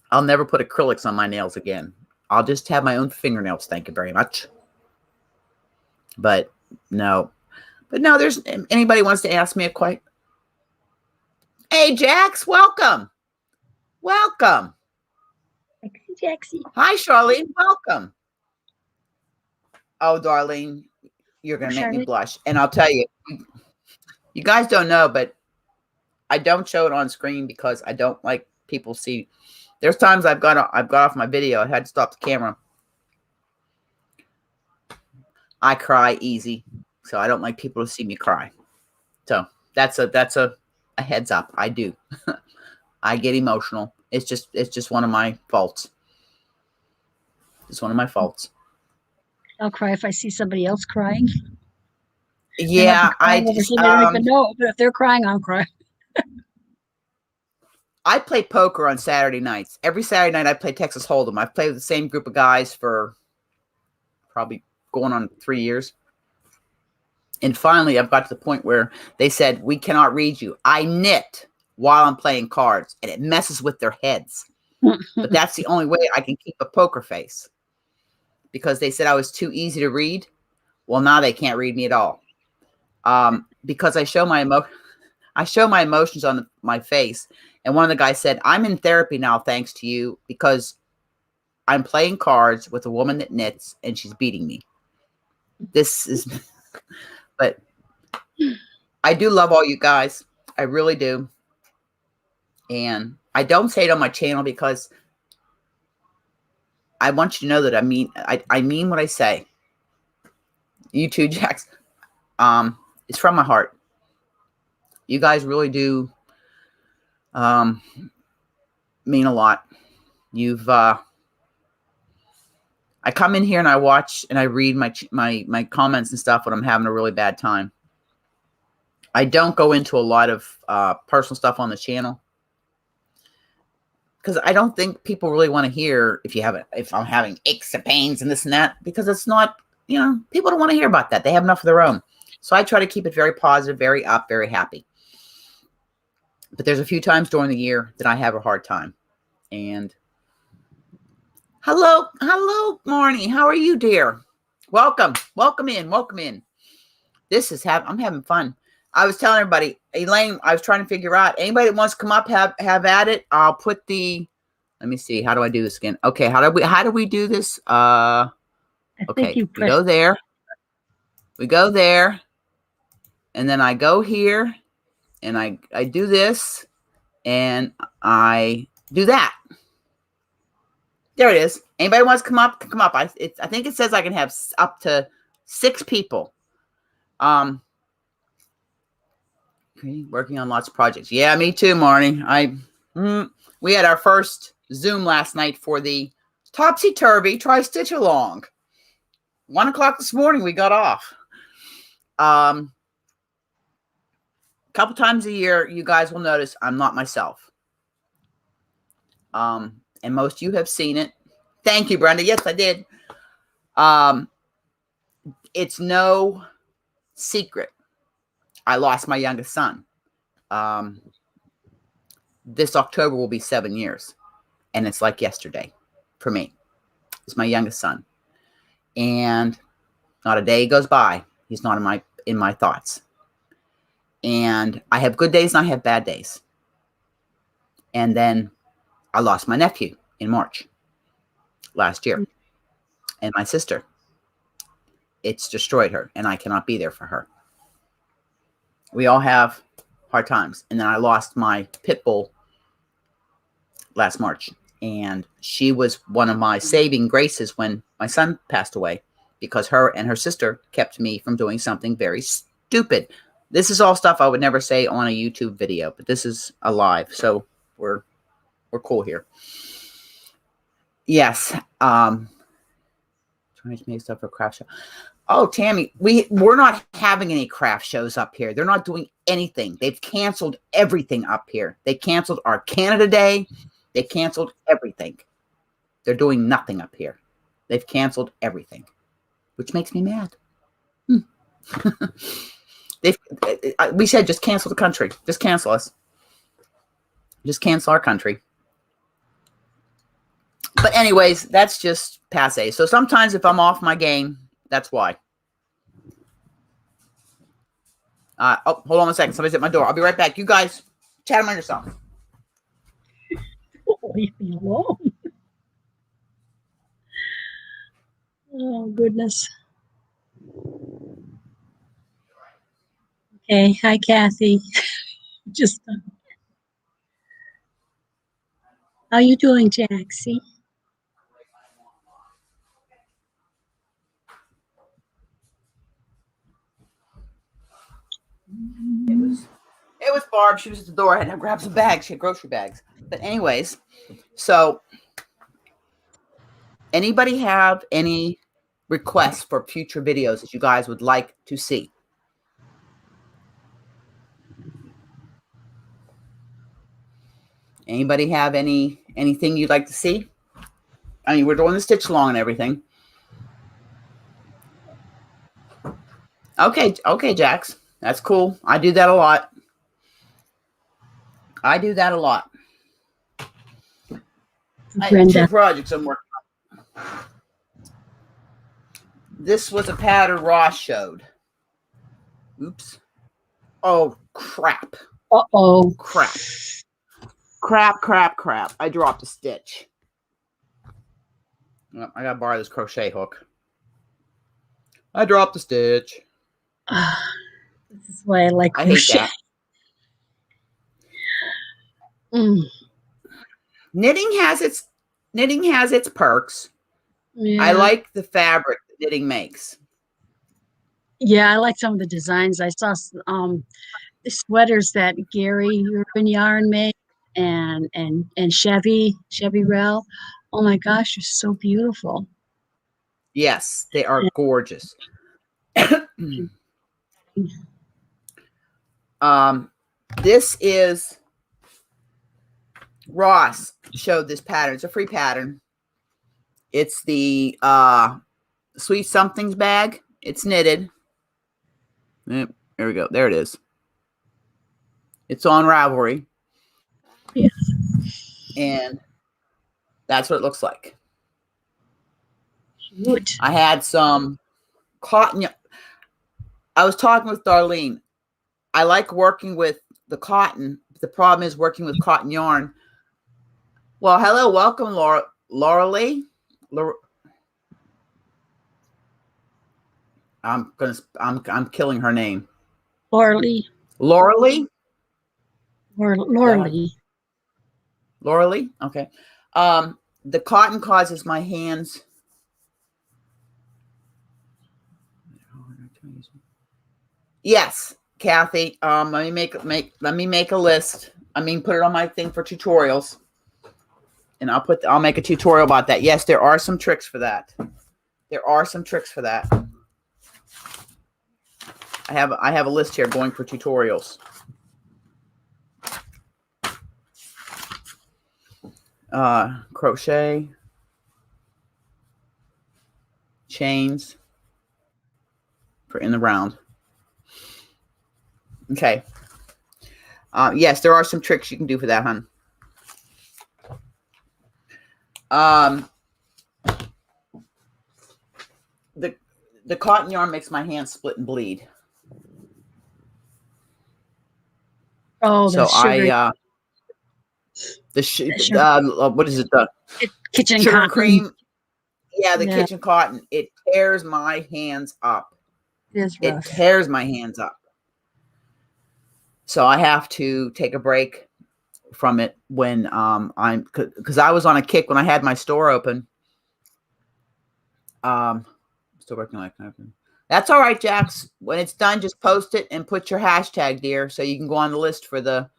I'll never put acrylics on my nails again. I'll just have my own fingernails. Thank you very much. But no, there's anybody wants to ask me a question. Hey, Jax, welcome. Welcome. Jaxie. Hi, Charlene. Welcome. Oh, Darlene, you're going to make me blush. And I'll tell you, you guys don't know, but I don't show it on screen because I don't like people see. There's times I've got off my video. I had to stop the camera. I cry easy, so I don't like people to see me cry. So that's a heads up. I do. I get emotional. It's just one of my faults. It's one of my faults. I'll cry if I see somebody else crying. Yeah, I don't even know, but if they're crying, I'll cry. I play poker on Saturday nights. Every Saturday night I play Texas Hold'em. I've played with the same group of guys for probably going on 3 years. And finally, I've got to the point where they said, we cannot read you. I knit while I'm playing cards, and it messes with their heads. But that's the only way I can keep a poker face. Because they said I was too easy to read. Well, now they can't read me at all. Because I show my emotions on my face. And one of the guys said, I'm in therapy now, thanks to you, because I'm playing cards with a woman that knits and she's beating me. This is, but I do love all you guys. I really do. And I don't say it on my channel because I want you to know that I mean what I say. You too, Jax. It's from my heart. You guys really do mean a lot. I come in here and I watch and I read my comments and stuff when I'm having a really bad time. I don't go into a lot of personal stuff on the channel because I don't think people really want to hear if I'm having aches and pains and this and that, because it's not, people don't want to hear about that. They have enough of their own. So I try to keep it very positive, very up, very happy. But there's a few times during the year that I have a hard time. And hello, Marnie. How are you, dear? Welcome in. I'm having fun. I was telling everybody, Elaine, I was trying to figure out anybody that wants to come up, have at it. I'll put let me see. How do I do this again? Okay. How do we do this? Okay. We go there. And then I go here and I do this and I do that. There it is. Anybody wants to come up? Come up. I think it says I can have up to 6 people. Working on lots of projects. Yeah, me too, Marnie. We had our first Zoom last night for the Topsy-turvy, try stitch along. 1 o'clock this morning, we got off. A couple times a year, you guys will notice I'm not myself. And most of you have seen it. Thank you, Brenda. Yes, I did. It's no secret. I lost my youngest son. This October will be 7 years. And it's like yesterday for me. It's my youngest son. And not a day goes by. He's not in my thoughts. And I have good days and I have bad days. And then I lost my nephew in March last year. And my sister. It's destroyed her. And I cannot be there for her. We all have hard times. And then I lost my pit bull last March. And she was one of my saving graces when my son passed away, because her and her sister kept me from doing something very stupid. This is all stuff I would never say on a YouTube video, but this is alive. So we're cool here. Yes. Trying to make stuff for craft show. Oh, Tammy, we're not having any craft shows up here. They're not doing anything. They've canceled everything up here. They canceled our Canada Day. They canceled everything. They're doing nothing up here. They've canceled everything, which makes me mad. We said just cancel the country. Just cancel us. Just cancel our country. But anyways, that's just passe. So sometimes if I'm off my game, that's why. Oh, hold on a second. Somebody's at my door. I'll be right back. You guys chat among yourself. Leave me alone. Oh, goodness. Okay. Hi, Kathy. Just how you doing, Jaxie? It was Barb. She was at the door. I had to grab some bags. She had grocery bags. But anyways, so anybody have any requests for future videos that you guys would like to see? Anybody have anything you'd like to see? I mean, we're doing the stitch along and everything. Okay, Jax. That's cool. I do that a lot. I have 2 projects I'm working on. This was a pattern Ross showed. Oops. Oh, crap. Uh-oh. Crap. I dropped a stitch. Oh, I got to borrow this crochet hook. I dropped a stitch. This is why I like crochet. Hate that. Knitting has its perks. Yeah. I like the fabric that knitting makes. Yeah, I like some of the designs. I saw the sweaters that Gary Urban Yarn made and Chevy Rel. Oh my gosh, they're so beautiful. Yes, they are gorgeous. This is Ross showed this pattern. It's a free pattern. It's the Sweet Somethings bag. It's knitted. Yep, there we go. There it is. It's on Ravelry. Yes. And that's what it looks like. Cute. I had some cotton. I was talking with Darlene. I like working with the cotton. The problem is working with cotton yarn. Well, hello, welcome, Laura Lee. I'm killing her name. Laura Lee. Laura Lee? Laura Lee. Laura Lee? Okay. The cotton causes my hands. Yes, Kathy. Let me make a list. I mean, put it on my thing for tutorials. And I'll make a tutorial about that. Yes, there are some tricks for that. There are some tricks for that. I have a list here going for tutorials. Crochet, chains for in the round. Okay. Yes, there are some tricks you can do for that, hon. The cotton yarn makes my hands split and bleed. Oh, So the sugar. What is it? The kitchen sugar cotton. and cream. Yeah, the kitchen cotton. It tears my hands up. It is rough. It tears my hands up. So I have to take a break from it when because I was on a kick when I had my store open. Still working like nothing. That's all right, Jax. When it's done, just post it and put your hashtag, dear, so you can go on the list for the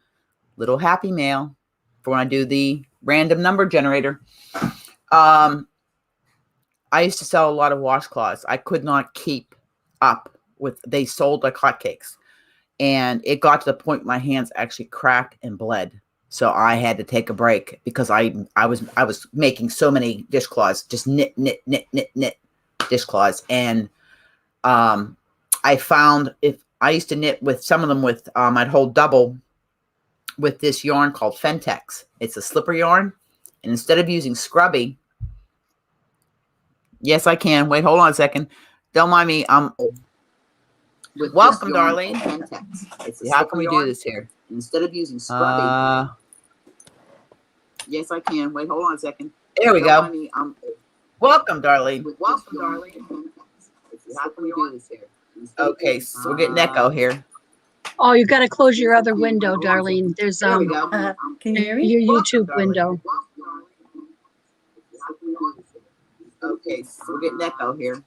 little happy mail for when I do the random number generator. I used to sell a lot of washcloths. I could not keep up with. They sold like hotcakes, and it got to the point my hands actually cracked and bled. So I had to take a break because I was making so many dishcloths, just knit dishcloths, and I found if I used to knit with some of them with I'd hold double with this yarn called Fentex. It's a slipper yarn, and instead of using scrubby, yes, I can. Wait, hold on a second. Don't mind me. Welcome, darling. How can we do this here? Instead of using scrubby. Yes, I can. Wait, hold on a second. There we go. Welcome, darling. Welcome, darling. How can we do this here? Okay, so we're getting echo here. Oh, you got to close your other window, Darlene. There's There we go. Can you hear me? your YouTube window. Okay, so we're getting echo here.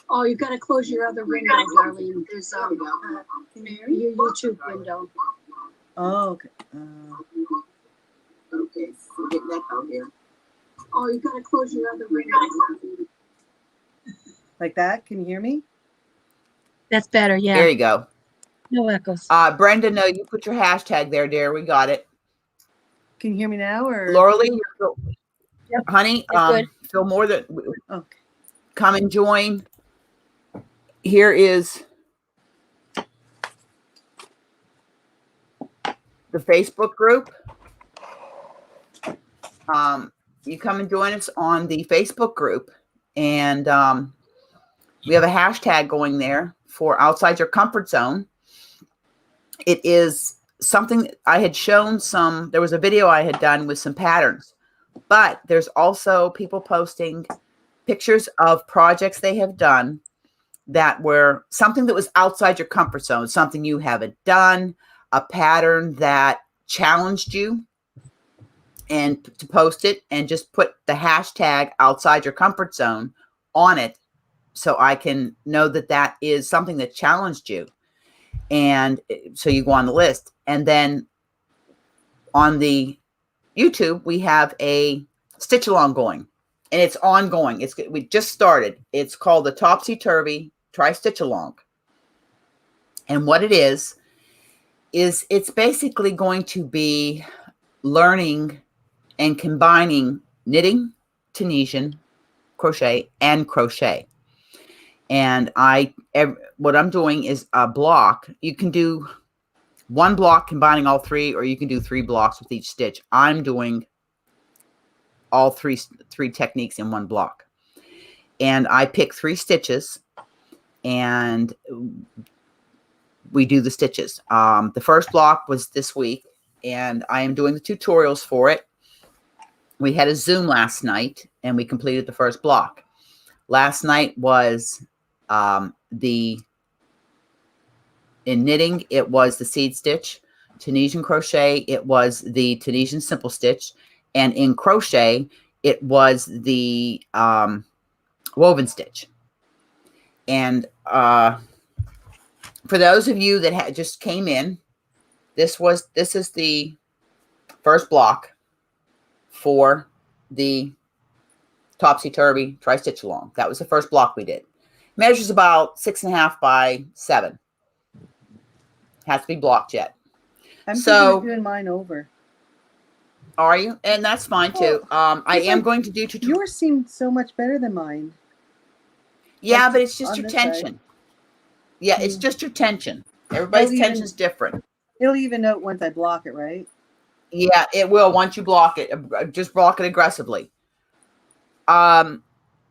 Oh, you got to close your other window, Darlene. There's Can you hear me? your YouTube window. Oh, okay. Okay, so we're getting echo here. Oh, you got to close your other window. Like that? Can you hear me? That's better, yeah. There you go. No echoes. Brenda, no, you put your hashtag there, dear. We got it. Can you hear me now? Or Laura Lee, Yep. honey, Good. feel more than okay. come and join. Here is the Facebook group. You come and join us on the Facebook group, and we have a hashtag going there for outside your comfort zone. It is something I had shown there was a video I had done with some patterns, but there's also people posting pictures of projects they have done that were something that was outside your comfort zone, something you haven't done, a pattern that challenged you, and to post it and just put the hashtag outside your comfort zone on it so I can know that that is something that challenged you. And so you go on the list. And then on the YouTube, we have a stitch along going, and it's ongoing. We just started. It's called the Topsy Turvy Try Stitch Along. And what it is it's basically going to be learning and combining knitting, Tunisian crochet, and crochet. And what I'm doing is a block. You can do one block combining all three, or you can do 3 blocks with each stitch. I'm doing all three techniques in one block. And I pick 3 stitches, and we do the stitches. The first block was this week, and I am doing the tutorials for it. We had a Zoom last night, and we completed the first block. Last night was in knitting, it was the seed stitch. Tunisian crochet, it was the Tunisian simple stitch. And in crochet, it was the woven stitch. And for those of you that just came in, this is the first block for the topsy-turvy tri-stitch along. That was the first block we did. Measures about 6.5 by 7. Has to be blocked yet. I'm So thinking of doing mine over. are you? And that's fine too. I am going to do tutorial. Yours seemed so much better than mine. Yeah, Like but it's just on your this side. tension. Yeah, it's Mm. just your tension. Everybody's It'll even- tension is different. It'll even out once I block it, right? Yeah, it will once you block it. Just block it aggressively. And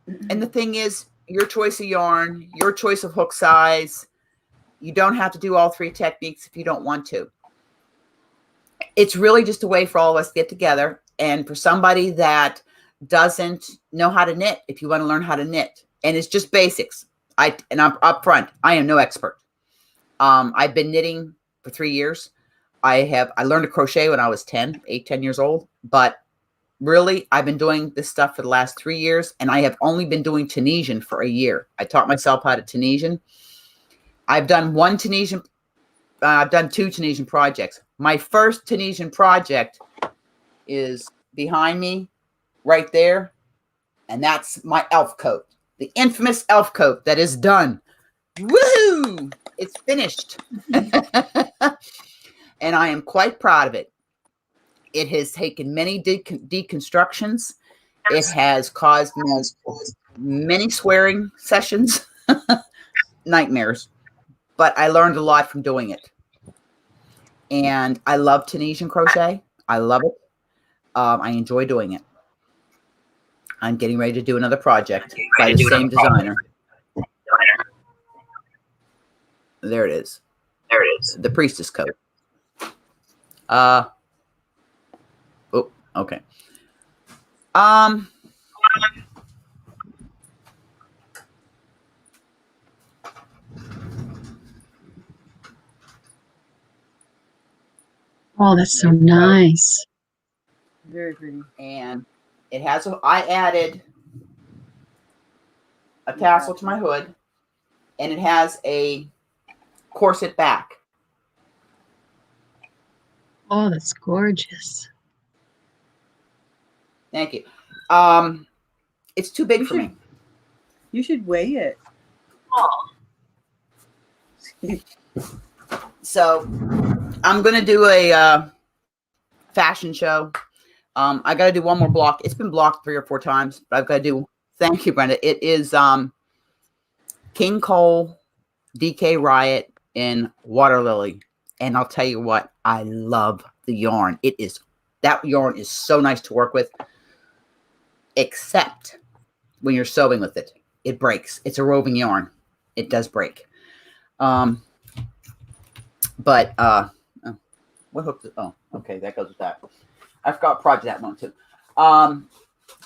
the thing is, your choice of yarn, your choice of hook size. You don't have to do all 3 techniques if you don't want to. It's really just a way for all of us to get together. And for somebody that doesn't know how to knit, if you want to learn how to knit, and it's just basics. I'm up front. I am no expert. I've been knitting for 3 years. I learned to crochet when I was 10 years old, but really I've been doing this stuff for the last 3 years, and I have only been doing Tunisian for a year. I taught myself how to Tunisian. I've done 2 Tunisian projects. My first Tunisian project is behind me right there, and that's my elf coat, the infamous elf coat that is done. Woohoo! It's finished. And I am quite proud of it. It has taken many deconstructions. It has caused many swearing sessions, nightmares, but I learned a lot from doing it. And I love Tunisian crochet. I love it. I enjoy doing it. I'm getting ready to do another project by the same designer. There it is. The priestess coat. Oh, okay. Oh, that's so nice. Very pretty. And it has I added a tassel to my hood, and it has a corset back. Oh, that's gorgeous. Thank you. It's too big for me. You should weigh it. So I'm going to do a fashion show. I got to do one more block. It's been blocked 3 or 4 times, but I've got to do. Thank you, Brenda. It is King Cole, DK Riot, and Water Lily. And I'll tell you what, I love the yarn. That yarn is so nice to work with, except when you're sewing with it. It breaks. It's a roving yarn. It does break. But what hook? Oh, okay, that goes with that. I forgot project that one too.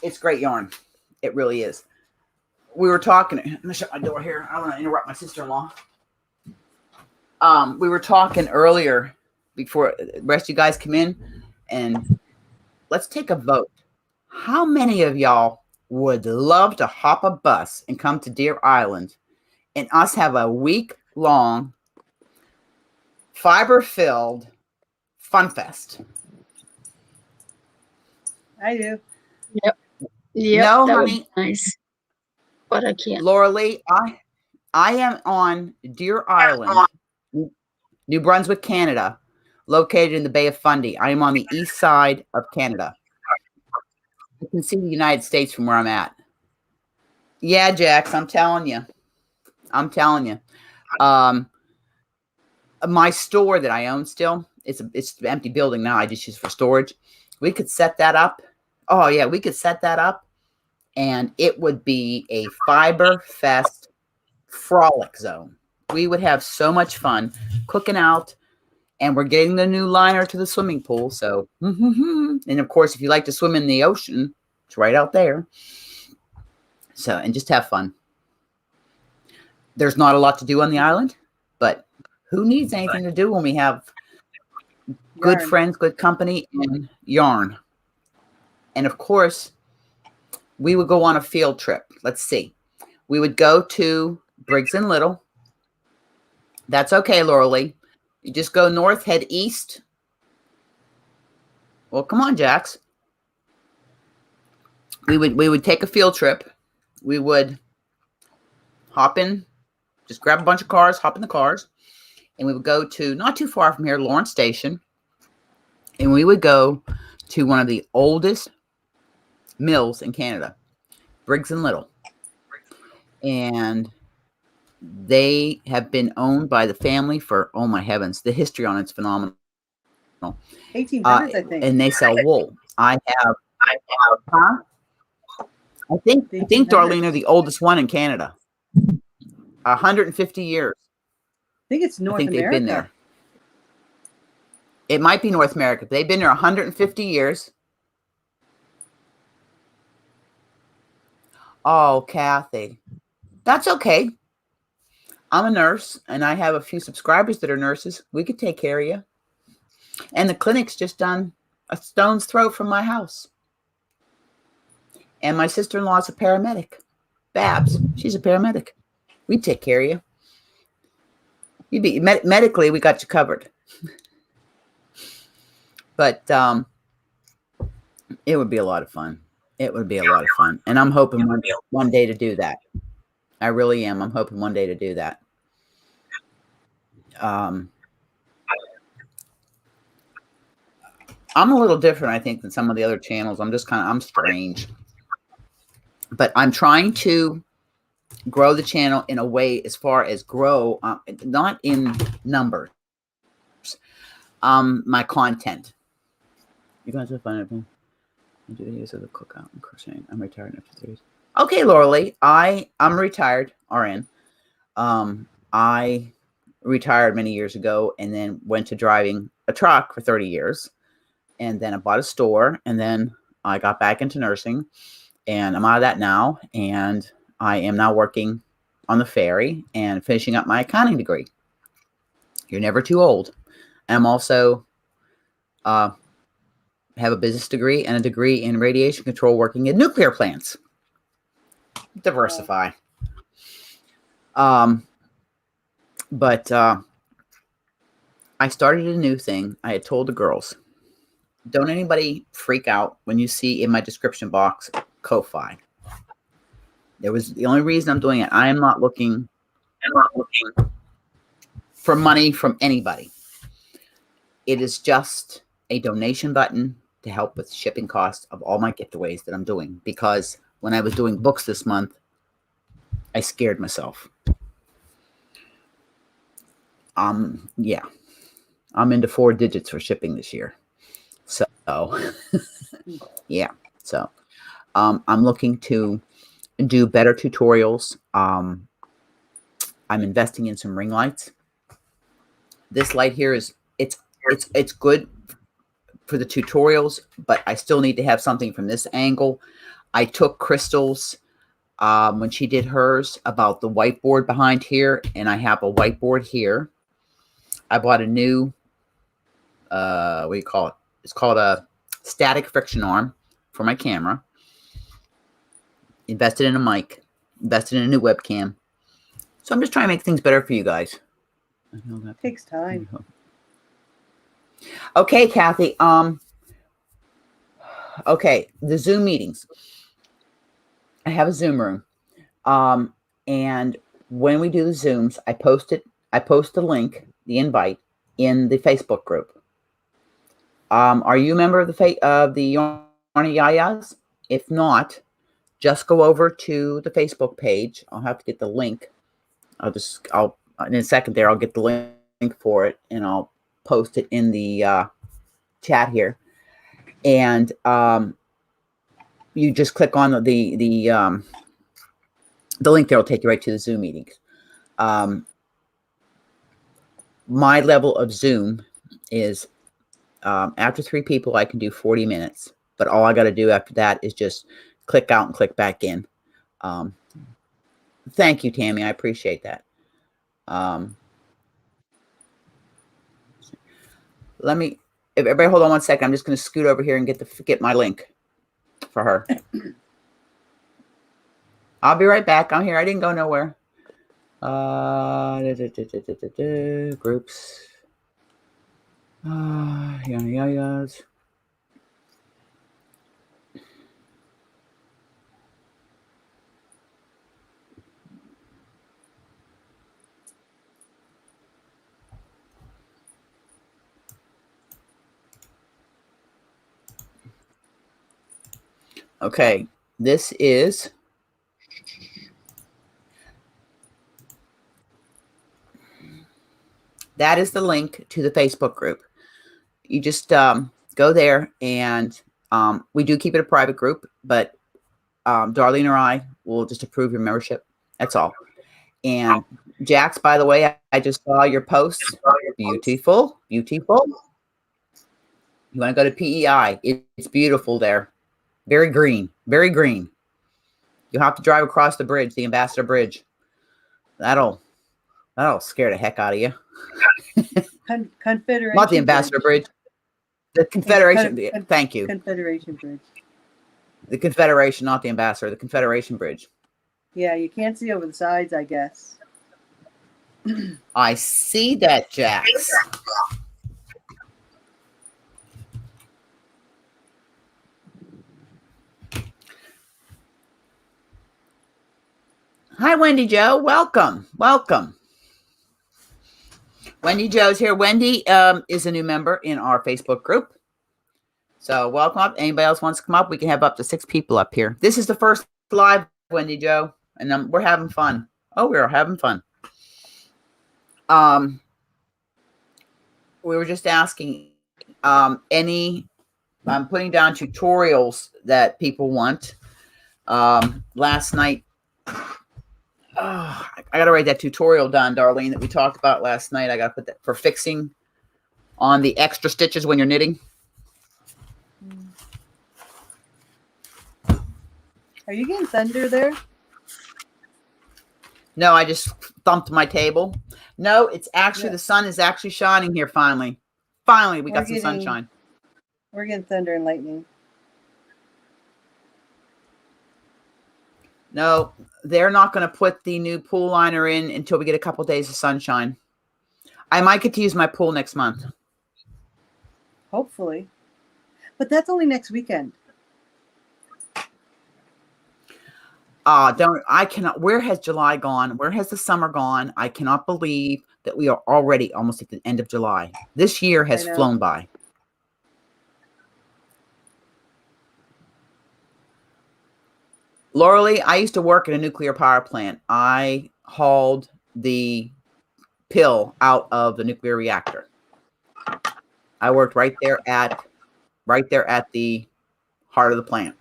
It's great yarn. It really is. We were talking. I'm gonna shut my door here. I don't want to interrupt my sister-in-law. We were talking earlier before the rest of you guys come in, and let's take a vote. How many of y'all would love to hop a bus and come to Deer Island and us have a week-long fiber-filled fun fest? I do. Yep, No, that would honey. be nice. But I can't. Laura Lee, I am on Deer Island, New Brunswick, Canada, located in the Bay of Fundy. I am on the east side of Canada. You can see the United States from where I'm at. Yeah, Jax, I'm telling you. My store that I own still, it's an empty building now. I just use it for storage. We could set that up. Oh, yeah, we could set that up, and it would be a Fiber Fest frolic zone. We would have so much fun cooking out, and we're getting the new liner to the swimming pool. So, and of course, if you like to swim in the ocean, it's right out there. So, and just have fun. There's not a lot to do on the island, but who needs anything to do when we have good Yarn. friends, good company, and yarn? And of course, we would go on a field trip. Let's see. We would go to Briggs and Little. That's okay, Laura Lee. You just go north, head east. Well, come on, Jax. we would take a field trip. We would hop in, just grab a bunch of cars, hop in the cars, and we would go to not too far from here, Lawrence Station, and we would go to one of the oldest mills in Canada, Briggs and Little, and they have been owned by the family for, oh my heavens, the history on it's phenomenal. 1800s, I think. And they sell wool. I have, huh? I think, 1800s. Darlene, are the oldest one in Canada. 150 years. I think it's North I think America. they've been there. It might be North America. They've been there 150 years. Oh, Kathy. That's okay. I'm a nurse, and I have a few subscribers that are nurses. We could take care of you. And the clinic's just done a stone's throw from my house. And my sister-in-law's a paramedic. Babs, she's a paramedic. We'd take care of you. You'd be medically, we got you covered. But it would be a lot of fun. It would be a lot of fun. And I'm hoping one day to do that. I really am. I'm hoping one day to do that. I'm a little different, I think, than some of the other channels. I'm strange. But I'm trying to grow the channel in a way as far as grow, not in numbers, my content. You guys have fun, everything. I do videos of the cookout and crocheting. I'm retired after 3 years. Okay, Laura Lee, I'm retired RN. I retired many years ago and then went to driving a truck for 30 years. And then I bought a store, and then I got back into nursing, and I'm out of that now. And I am now working on the ferry and finishing up my accounting degree. You're never too old. And I'm also have a business degree and a degree in radiation control working in nuclear plants. Diversify. But I started a new thing. I had told the girls, don't anybody freak out when you see in my description box, Ko-Fi. There was the only reason I'm doing it. I'm not looking for money from anybody. It is just a donation button to help with shipping costs of all my giveaways that I'm doing. Because when I was doing books this month, I scared myself. Yeah, I'm into 4 digits for shipping this year. So, yeah. So, I'm looking to do better tutorials. I'm investing in some ring lights. This light here is it's good for the tutorials, but I still need to have something from this angle. I took Crystal's when she did hers about the whiteboard behind here, and I have a whiteboard here. I bought a new what do you call it? It's called a static friction arm for my camera. Invested in a mic. Invested in a new webcam. So I'm just trying to make things better for you guys. I know that Takes time. Okay, Kathy. Okay, the Zoom meetings. I have a Zoom room. And when we do the Zooms, I post the link, the invite, in the Facebook group. Are you a member of the Yarny Yayas? If not, just go over to the Facebook page. I'll have to get the link. I'll in a second there, I'll get the link for it, and I'll post it in the chat here. And you just click on the link there will take you right to the Zoom meetings. My level of Zoom is after 3 people, I can do 40 minutes. But all I got to do after that is just click out and click back in. Thank you, Tammy. I appreciate that. Let me, if everybody hold on one second. I'm just going to scoot over here and get my link for her. I'll be right back. I'm here. I didn't go nowhere. Groups. Yayas. Okay, this is that is the link to the Facebook group. You just go there, and we do keep it a private group, but Darlene or I will just approve your membership. That's all. And Jax, by the way, I just saw your posts. Beautiful, beautiful. You want to go to PEI? It's beautiful there. Very green, very green. You'll have to drive across the bridge, the Ambassador Bridge. That'll scare the heck out of you. Confederation. Not the Ambassador Bridge. The Confederation. Thank you. Confederation Bridge. The Confederation, not the Ambassador. The Confederation Bridge. Yeah, you can't see over the sides, I guess. I see that, Jax. Hi, Wendy Joe. Welcome. Welcome. Wendy Joe's here. Wendy is a new member in our Facebook group. So welcome up. Anybody else wants to come up? We can have up to 6 people up here. This is the first live, Wendy Joe, and we're having fun. Oh, we're having fun. We were just asking I'm putting down tutorials that people want. Last night, I got to write that tutorial down, Darlene, that we talked about last night. I got to put that for fixing on the extra stitches when you're knitting. Are you getting thunder there? No, I just thumped my table. No, it's actually, the sun is actually shining here finally. Finally, we got some sunshine. We're getting thunder and lightning. No, they're not going to put the new pool liner in until we get a couple days of sunshine. I might get to use my pool next month. Hopefully. But that's only next weekend. I cannot. Where has July gone? Where has the summer gone? I cannot believe that we are already almost at the end of July. This year has flown by. Lauralee, I used to work at a nuclear power plant. I hauled the pill out of the nuclear reactor. I worked right there at the heart of the plant.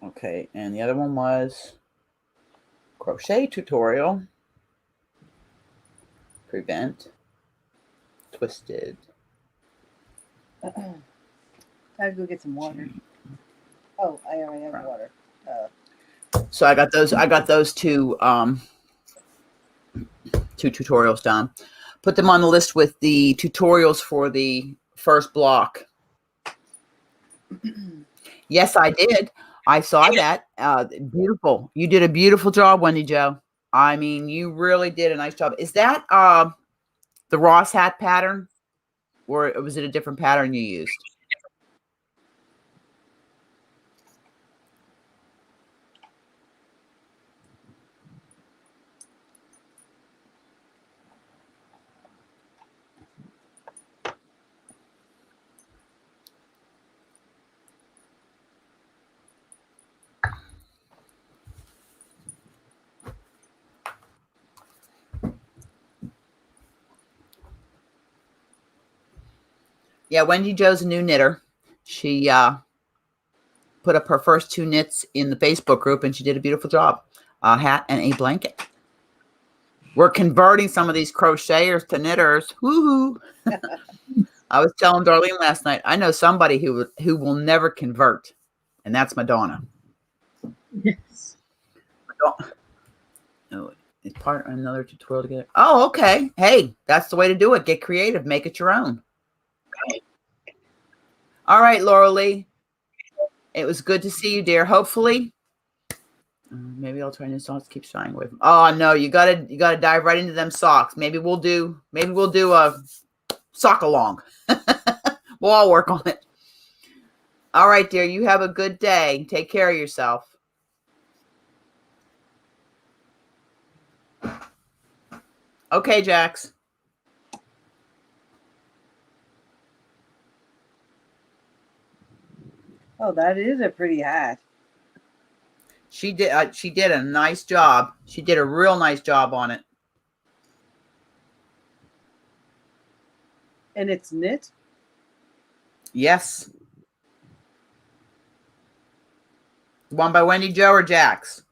Okay, and the other one was crochet tutorial, prevent, twisted. I have to go get some water. Oh, I already have water. So I got those two tutorials done. Put them on the list with the tutorials for the first block. Yes, I did. I saw that. Beautiful. You did a beautiful job, Wendy Joe. I mean, you really did a nice job. Is that the Ross hat pattern, or was it a different pattern you used? Yeah, Wendy Joe's a new knitter. She put up her first 2 knits in the Facebook group, and she did a beautiful job. A hat and a blanket. We're converting some of these crocheters to knitters. Woohoo! I was telling Darlene last night, I know somebody who will never convert, and that's Madonna. Yes. No, it's part of another tutorial together. Oh, okay. Hey, that's the way to do it. Get creative. Make it your own. All right, Lauralee. It was good to see you, dear. Hopefully Maybe I'll try new socks. Keep shying away from. Oh no, you gotta dive right into them socks. Maybe we'll do a sock along. We'll all work on it. All right, dear. You have a good day. Take care of yourself. Okay, Jax. Oh, that is a pretty hat. She did a nice job. She did a real nice job on it. And it's knit? Yes. One by Wendy Joe or Jax?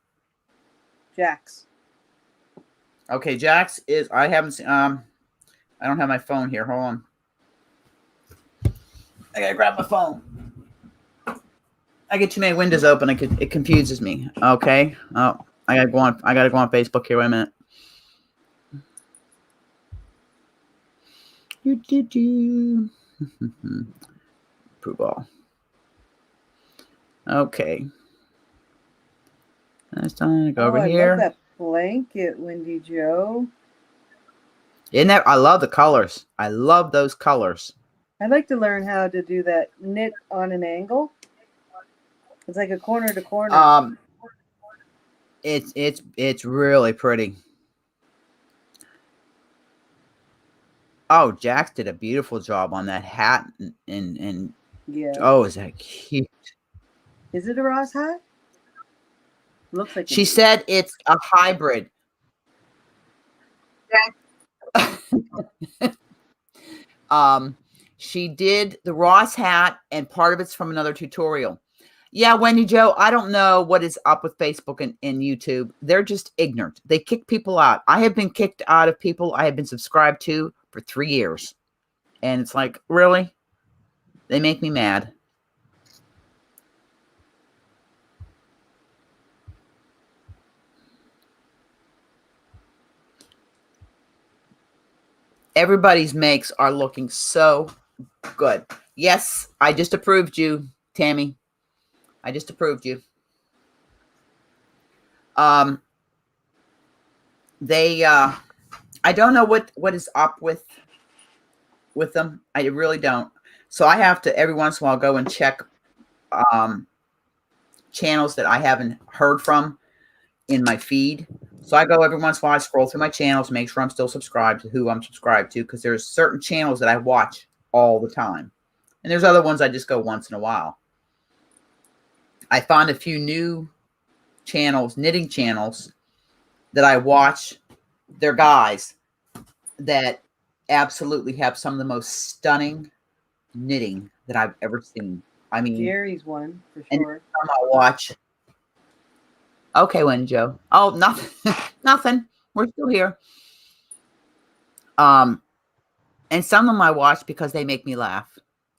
Jax. Okay, Jax is, I haven't seen, I don't have my phone here. Hold on. I gotta grab my phone. I get too many windows open. It confuses me. Okay. Oh, I gotta go on Facebook here. Wait a minute. Prove all. Okay. That's time. Go over I here. love that blanket, Wendy Joe. Isn't that? I love the colors. I love those colors. I'd like to learn how to do that knit on an angle. It's like a corner to corner. It's really pretty. Oh, Jax did a beautiful job on that hat and Yeah. oh, is that cute? Is it a Ross hat? Looks like She said it's a hybrid. She did the Ross hat, and part of it's from another tutorial. Yeah, Wendy Joe, I don't know what is up with Facebook and YouTube. They're just ignorant. They kick people out. I have been kicked out of people I have been subscribed to for 3 years. And it's like, really? They make me mad. Everybody's makes are looking so good. Yes, I just approved you, Tammy. I just approved you. I don't know what is up with them. I really don't. So I have to every once in a while go and check channels that I haven't heard from in my feed. So I go every once in a while, I scroll through my channels, make sure I'm still subscribed to who I'm subscribed to, because there's certain channels that I watch all the time. And there's other ones I just go once in a while. I found a few new channels, knitting channels, that I watch. They're guys that absolutely have some of the most stunning knitting that I've ever seen. I mean, Jerry's one for sure. And I watch. Okay, Wendy Joe. Oh, nothing. Nothing. We're still here. And some of them I watch because they make me laugh.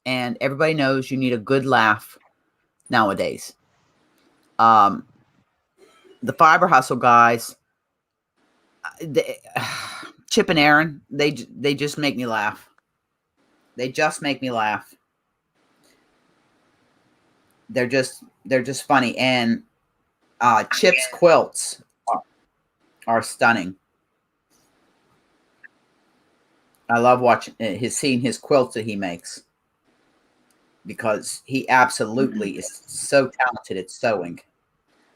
And everybody knows you need a good laugh nowadays. The Fiber Hustle guys, Chip and Aaron, they just make me laugh. They just make me laugh. They're just funny. And Chip's quilts are stunning. I love watching seeing his quilts that he makes, because he absolutely is so talented at sewing.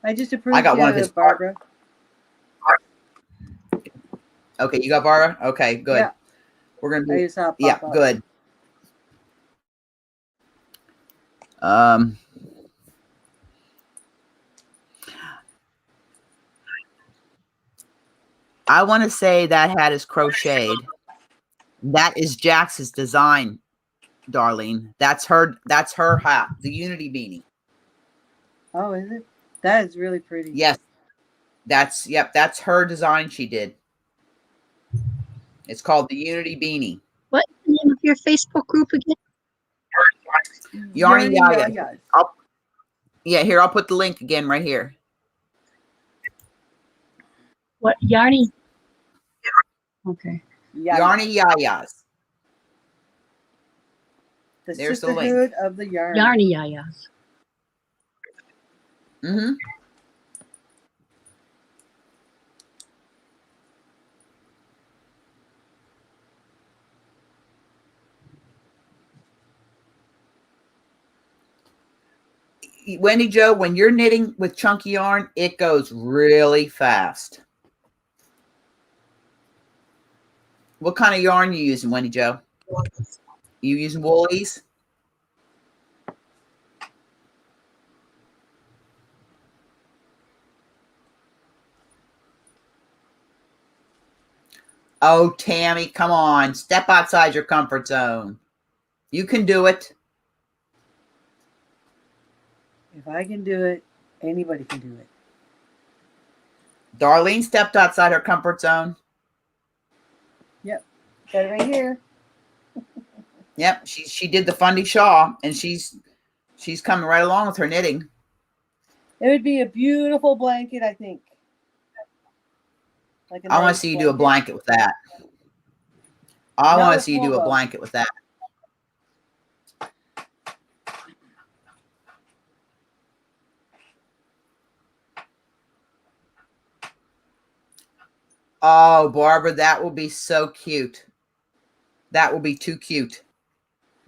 I just approved. I got one of his Barbara. Okay, you got Barbara? Okay, good. Yeah. We're gonna I do. just saw it Yeah, pop up. good. I want to say that hat is crocheted. That is Jax's design, Darlene. That's her hat, the Unity beanie. Oh, is it? That is really pretty. Yes. That's her design she did. It's called the Unity beanie. What's the name of your Facebook group again? Yarny Yaya. Here, I'll put the link again right here. What, Yarny? Okay. Yarny Yayas. The There's the Sisterhood link. of the Yarn. Yarny Yayas. Mm-hmm. Wendy Jo, when you're knitting with chunky yarn, it goes really fast. What kind of yarn you using, Wendy Jo? You using Woolies? Oh, Tammy, come on. Step outside your comfort zone. You can do it. If I can do it, anybody can do it. Darlene stepped outside her comfort zone. Yep. Got it right here. Yep, she did the Fundy Shaw, and she's coming right along with her knitting. It would be a beautiful blanket, I think. Like I want to see you do a blanket with that. I want to see you do a blanket with that. Oh, Barbara, that will be so cute. That will be too cute.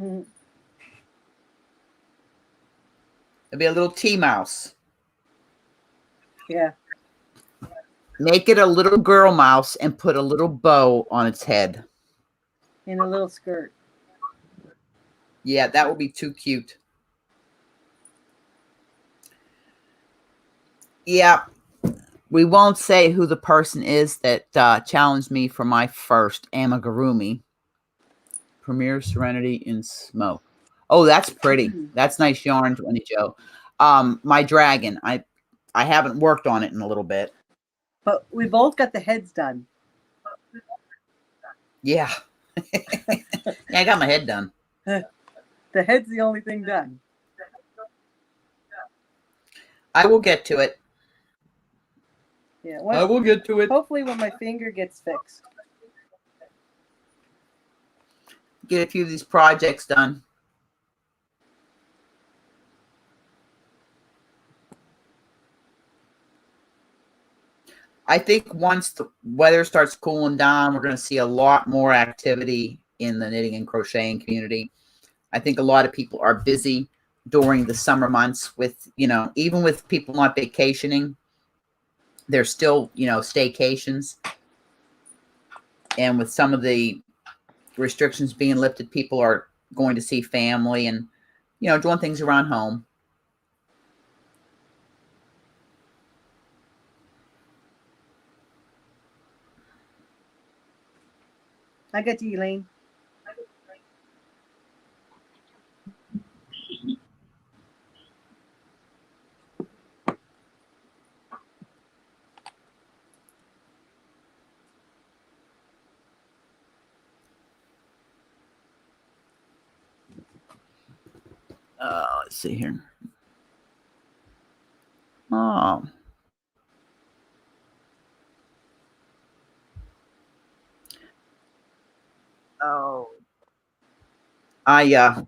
Mm-hmm. It'll be a little tea mouse. Yeah. Make it a little girl mouse and put a little bow on its head. In a little skirt. Yeah, that will be too cute. Yeah. We won't say who the person is that challenged me for my first amigurumi. Premier Serenity in Smoke. Oh, that's pretty. That's nice yarn, Wendy Jo. My dragon. I haven't worked on it in a little bit. But we both got the heads done. Yeah. Yeah, I got my head done. The head's the only thing done. I will get to it. Yeah, I will get to it. Hopefully when my finger gets fixed. Get a few of these projects done. I think once the weather starts cooling down, we're going to see a lot more activity in the knitting and crocheting community. I think a lot of people are busy during the summer months with, even with people not vacationing, there's still, staycations. And with some of the restrictions being lifted, people are going to see family and, doing things around home. I got you, Elaine. Let's see here. Oh. Oh. Yeah,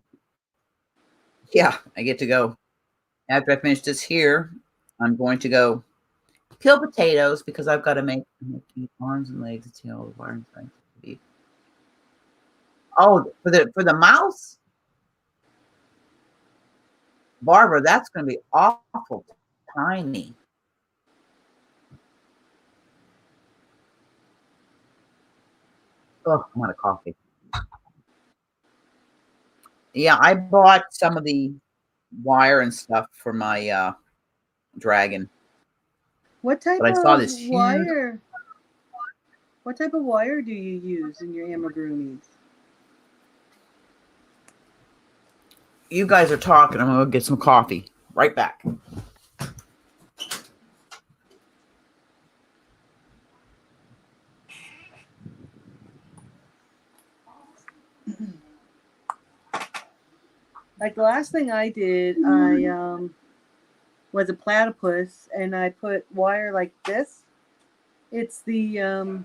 I get to go. After I finish this here, I'm going to go peel potatoes because I've got to make arms and legs, the tail, the wire and beef. Oh, for the mouse? Barbara, that's going to be awful tiny. Oh, I want a coffee. Yeah, I bought some of the wire and stuff for my dragon. What type But I saw this of wire? What type of wire do you use in your amigurumis? You guys are talking. I'm going to get some coffee. Right back. Like the last thing I did, I was a platypus, and I put wire like this. It's the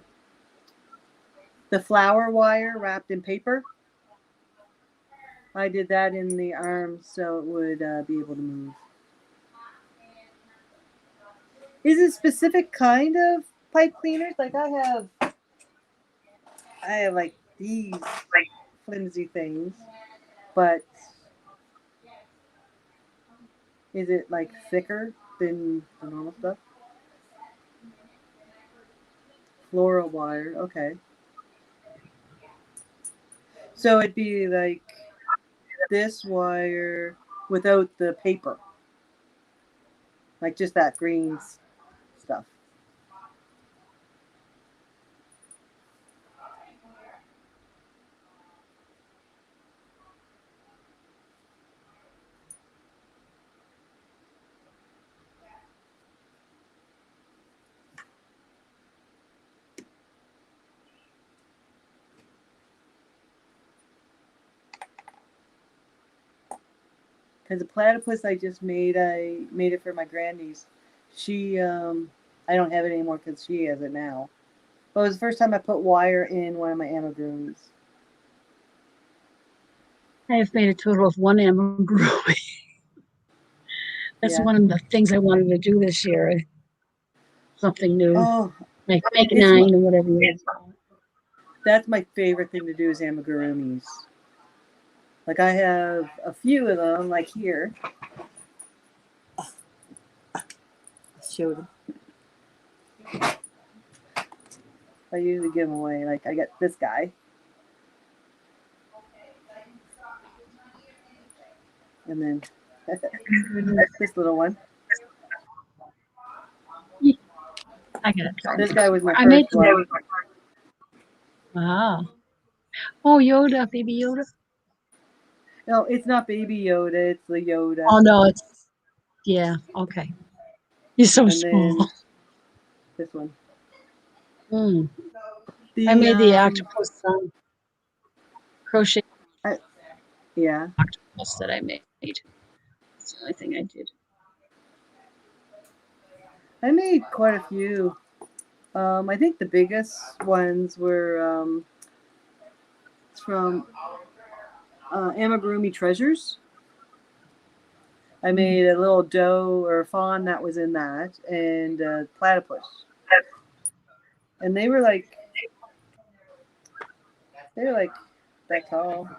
flower wire wrapped in paper. I did that in the arms so it would be able to move. Is it specific kind of pipe cleaners? Like I have like these flimsy things, but Is it like thicker than the normal stuff? Floral wire, okay. So it'd be like this wire without the paper. Like just that green stuff. Because the platypus I just made, I made it for my grandniece. She, I don't have it anymore because she has it now. But it was the first time I put wire in one of my amigurumis. I have made a total of 1 amigurumi. That's Yeah. one of the things I wanted to do this year. Something new. Oh, Like make it's 9 or whatever you want. that's my favorite thing to do is amigurumis. Like I have a few of them, like here. Show them. I usually give them away. Like I got this guy. And then this little one. I gotta try This guy was my I made first one. Wow. Oh, Yoda, baby Yoda. No, it's not Baby Yoda. It's the Yoda. Oh no, it's okay. He's so And small. then this one. Mm. The, I made the octopus crochet yeah. octopus that I made. That's the only thing I did. I made quite a few. I think the biggest ones were from Amigurumi Treasures. I made a little doe or fawn that was in that, and platypus. And they were like that tall.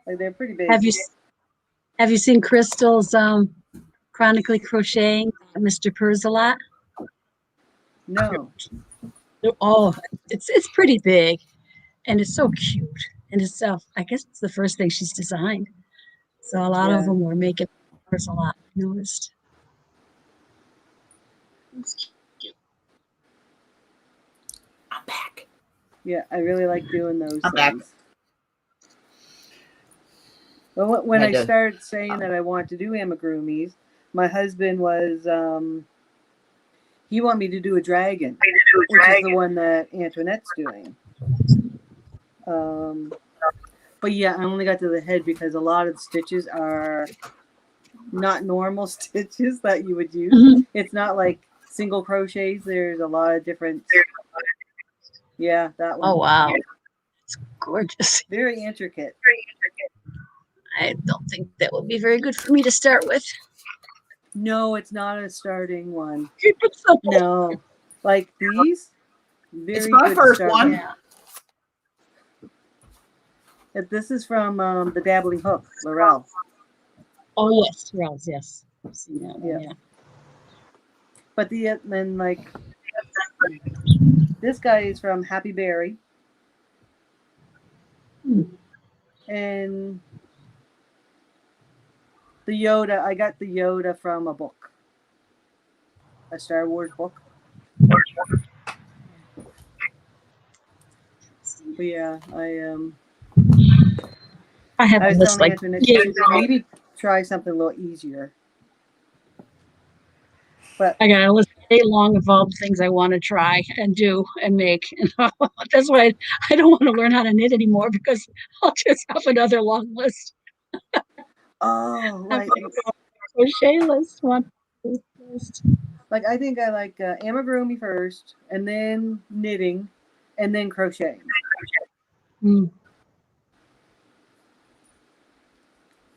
Like they're pretty big. Have you seen Crystal's chronically crocheting Mr. Perzalat? No. Oh, it's pretty big, and it's so cute. And it's I guess it's the first thing she's designed. So a lot of them were making Perzalat. I noticed. It's cute. I'm back. Yeah, I really like doing those I'm back. things. But when I started saying that I want to do amigurumis, my husband was he wanted me to do a dragon, which is the one that Antoinette's doing. But yeah, I only got to the head because a lot of the stitches are not normal stitches that you would use. Mhm. It's not like single crochets. There's a lot of different. Yeah, that one. Oh wow, it's gorgeous. Very intricate. I don't think that would be very good for me to start with. No, it's not a starting one. Keep it simple. No, like these. Very It's my good first start one. with. This is from the Dabbling Hook, Laurel. Oh yes, Rose, yes. I've seen that one, Yeah. yeah. But then like this guy is from Happy Berry. And the Yoda, I got the Yoda from a book. A Star Wars book. But yeah, I have I was this telling like Antoinette she should maybe try something a little easier. But I got a list day long of all the things I want to try and do and make. That's why I don't want to learn how to knit anymore because I'll just have another long list. oh, like Crochet list one. like I think I like amigurumi first, and then knitting, and then crocheting. Mm.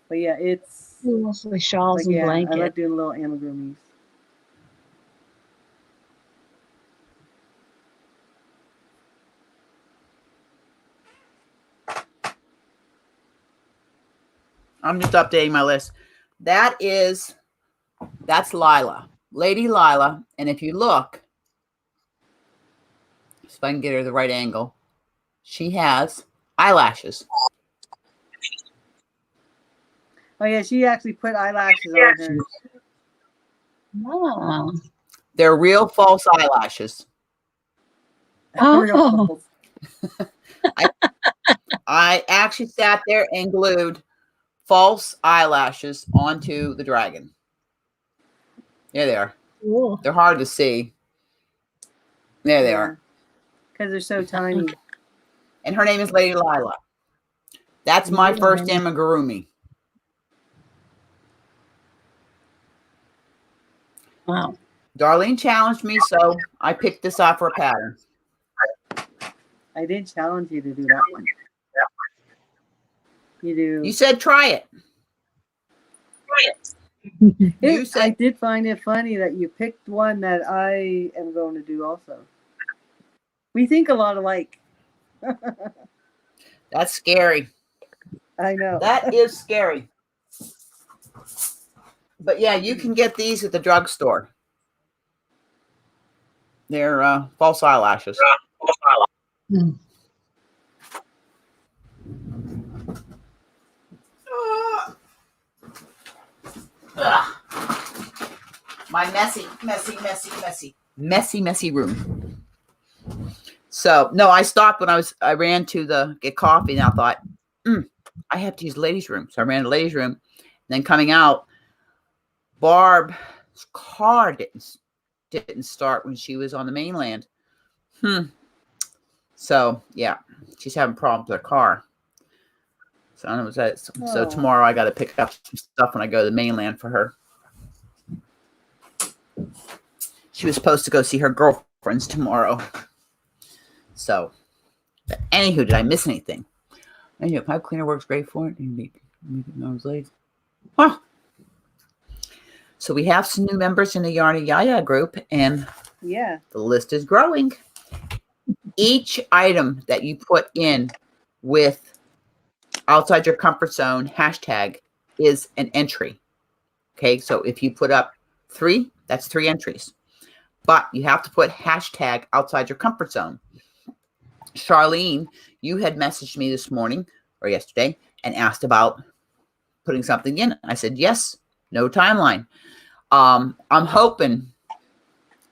But yeah, it's Mostly shawls like and yeah, blankets. I like doing little amigurumis. I'm just updating my list. That is That's Lila, Lady Lila. And if you look, if I can get her the right angle, she has eyelashes. Oh yeah, she actually put eyelashes on hers. Oh. They're real false eyelashes. Oh. I actually sat there and glued false eyelashes onto the dragon. There they are. Cool. They're hard to see. There they are. Because they're so tiny. And her name is Lady Lila. That's my Lady first Lila. amigurumi. Wow. Darlene challenged me, so I picked this out for a pattern. I did challenge you to do that one. You do. You said try it. You said I did find it funny that you picked one that I am going to do also. We think a lot alike. that's scary. I know. That is scary. But yeah, you can get these at the drugstore. They're false eyelashes. Hmm. My messy room. So no, I stopped when I ran to get coffee, and I thought, I have to use the ladies' room. So I ran to the ladies' room. And then coming out, Barb's car didn't start when she was on the mainland. So yeah, she's having problems with her car. So I don't know what that is. So tomorrow I got to pick up some stuff when I go to the mainland for her. She was supposed to go see her girlfriends tomorrow. So, but anywho, did I miss anything? Anyway, pipe cleaner works great for it. Huh. So we have some new members in the Yarny Yaya group, and Yeah. the list is growing. Each item that you put in with outside your comfort zone hashtag is an entry. Okay, so if you put up 3, that's 3 entries. But you have to put hashtag outside your comfort zone. Charlene, you had messaged me this morning or yesterday and asked about putting something in. I said, yes, no timeline. I'm hoping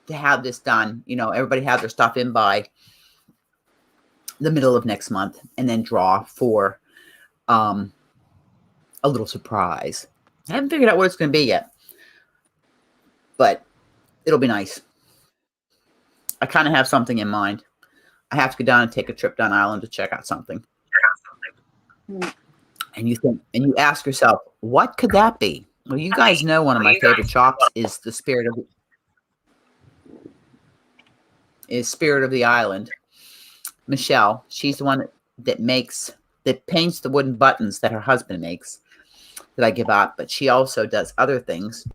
to have this done. You know, everybody have their stuff in by the middle of next month, and then draw for a little surprise. I haven't figured out what it's going to be yet, but it'll be nice. I kind of have something in mind. I have to go down and take a trip down island to check out something. And you think, and you ask yourself, what could that be? Well, you guys know one of my favorite shops is the Spirit of the Island. Michelle, she's the one that paints the wooden buttons that her husband makes that I give out, but she also does other things.